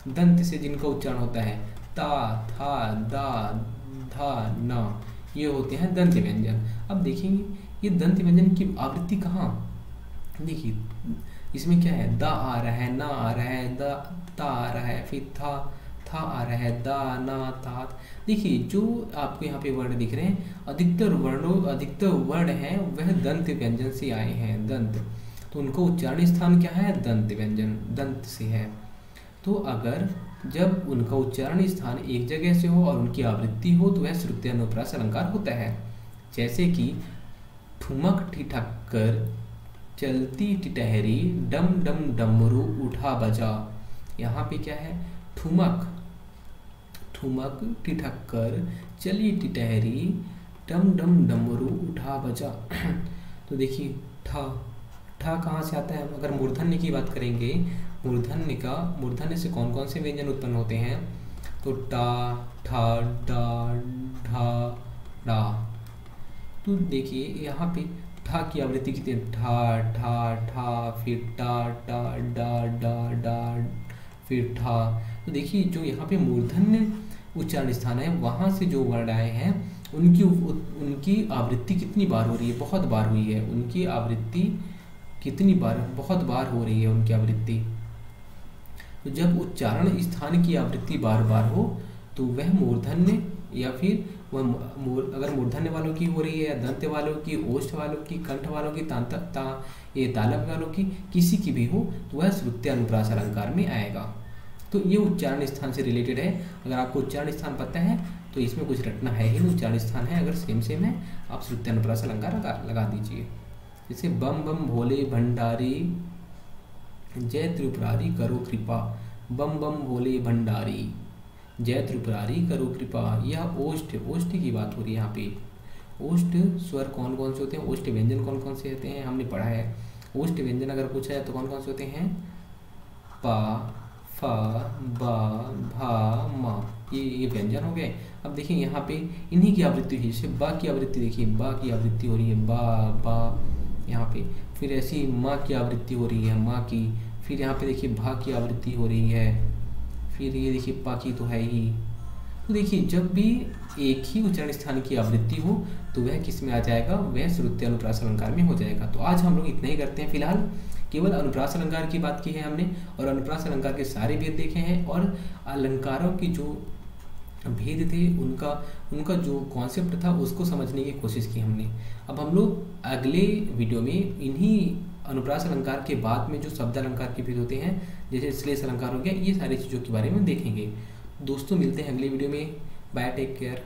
दंत से जिनका उच्चारण होता है, ता, था, दा, धा, ना, ये होते हैं दंत व्यंजन। अब देखेंगे ये दंत व्यंजन की आवृत्ति कहाँ, देखिए इसमें क्या है, दा आ रहा है, ना आ रहा है, दा, ता आ रहा है, फिर था आ रहा है, दा, ना, ता। देखिए जो आपको यहाँ पे वर्ण दिख रहे हैं, अधिकतर वर्ण हैं वह दंत व्यंजन से आए हैं, दंत। तो उनको उच्चारण स्थान क्या है, दंत व्यंजन, दंत से है। तो अगर जब उनका उच्चारण स्थान एक जगह से हो और उनकी आवृत्ति हो तो वह श्रुत्य अनुप्रास अलंकार होता है। जैसे कि ठुमक ठिठक्कर, चलती टिटहरी, डम डम डमरू उठा बजा। यहाँ पे क्या है, ठुमक, ठुमक ठिठक्कर, चली टिटहरी, डम डम डमरू उठा बजा। तो देखिए ठा कहाँ से आता है, अगर मूर्धन्य की बात करेंगे, मूर्धन्य से कौन कौन से व्यंजन उत्पन्न होते हैं, तो टा, ठा, डा, ढा, डा। तो देखिए यहाँ पे ठा की आवृत्ति कितनी है, ठा, ठा, ठा, फिर टा, टा, डा, डा, डा, फिर ठा। तो देखिए जो यहाँ पे मूर्धन्य उच्चारण स्थान है वहाँ से जो वर्ण आए हैं उनकी आवृत्ति कितनी बार हो रही है, बहुत बार हुई है उनकी आवृत्ति, कितनी बार, बहुत बार हो रही है उनकी आवृत्ति। तो जब उच्चारण स्थान की आवृत्ति बार बार हो तो वह मूर्धन्य, या फिर वह अगर मूर्धन्य वालों की हो रही है, या दंत वालों की, ओष्ठ वालों की, कंठ वालों की, ये तालव्य वालों की, किसी की भी हो तो वह श्रुत्य अनुप्रास अलंकार में आएगा। तो ये उच्चारण स्थान से रिलेटेड है। अगर आपको उच्चारण स्थान पता है तो इसमें कुछ रटना है ही, उच्चारण स्थान है अगर सेम है आप श्रुत्य अनुप्रास अलंकार लगा दीजिए। जैसे बम बम भोले भंडारी, जय त्रिपुरारी करो कृपा, बम बम भोले भंडारी, जय त्रिपुरारी करो कृपा। यह ओष्ठ की बात हो रही है यहाँ पे। ओष्ठ स्वर कौन कौन से होते हैं, ओष्ठ व्यंजन कौन कौन से होते हैं हमने पढ़ा है। ओष्ठ व्यंजन अगर पूछा है तो कौन कौन से होते हैं, पा, फा, बा, भा, मा, ये व्यंजन हो गए। अब देखिए यहाँ पे इन्हीं की आवृत्ति हुई, जैसे बा की आवृत्ति देखिए, बा की आवृत्ति हो रही है, बा यहाँ पे। फिर ऐसी माँ की आवृत्ति हो रही है, माँ की। फिर यहाँ पे देखिए भा की आवृत्ति हो रही है, फिर ये देखिए पाकी तो है ही। तो देखिए जब भी एक ही उच्चारण स्थान की आवृत्ति हो तो वह किस में आ जाएगा, वह श्रुत्य अनुप्रास अलंकार में हो जाएगा। तो आज हम लोग इतना ही करते हैं फिलहाल, केवल अनुप्रास अलंकार की बात की है हमने और अनुप्रास अलंकार के सारे भेद देखे हैं और अलंकारों की जो भेद थे उनका उनका जो कॉन्सेप्ट था उसको समझने की कोशिश की हमने। अब हम लोग अगले वीडियो में इन्हीं अनुप्रास अलंकार के बाद में जो शब्द अलंकार के भेद होते हैं जैसे श्लेष अलंकार हो गया, ये सारी चीज़ों के बारे में देखेंगे। दोस्तों मिलते हैं अगले वीडियो में। Bye, take care.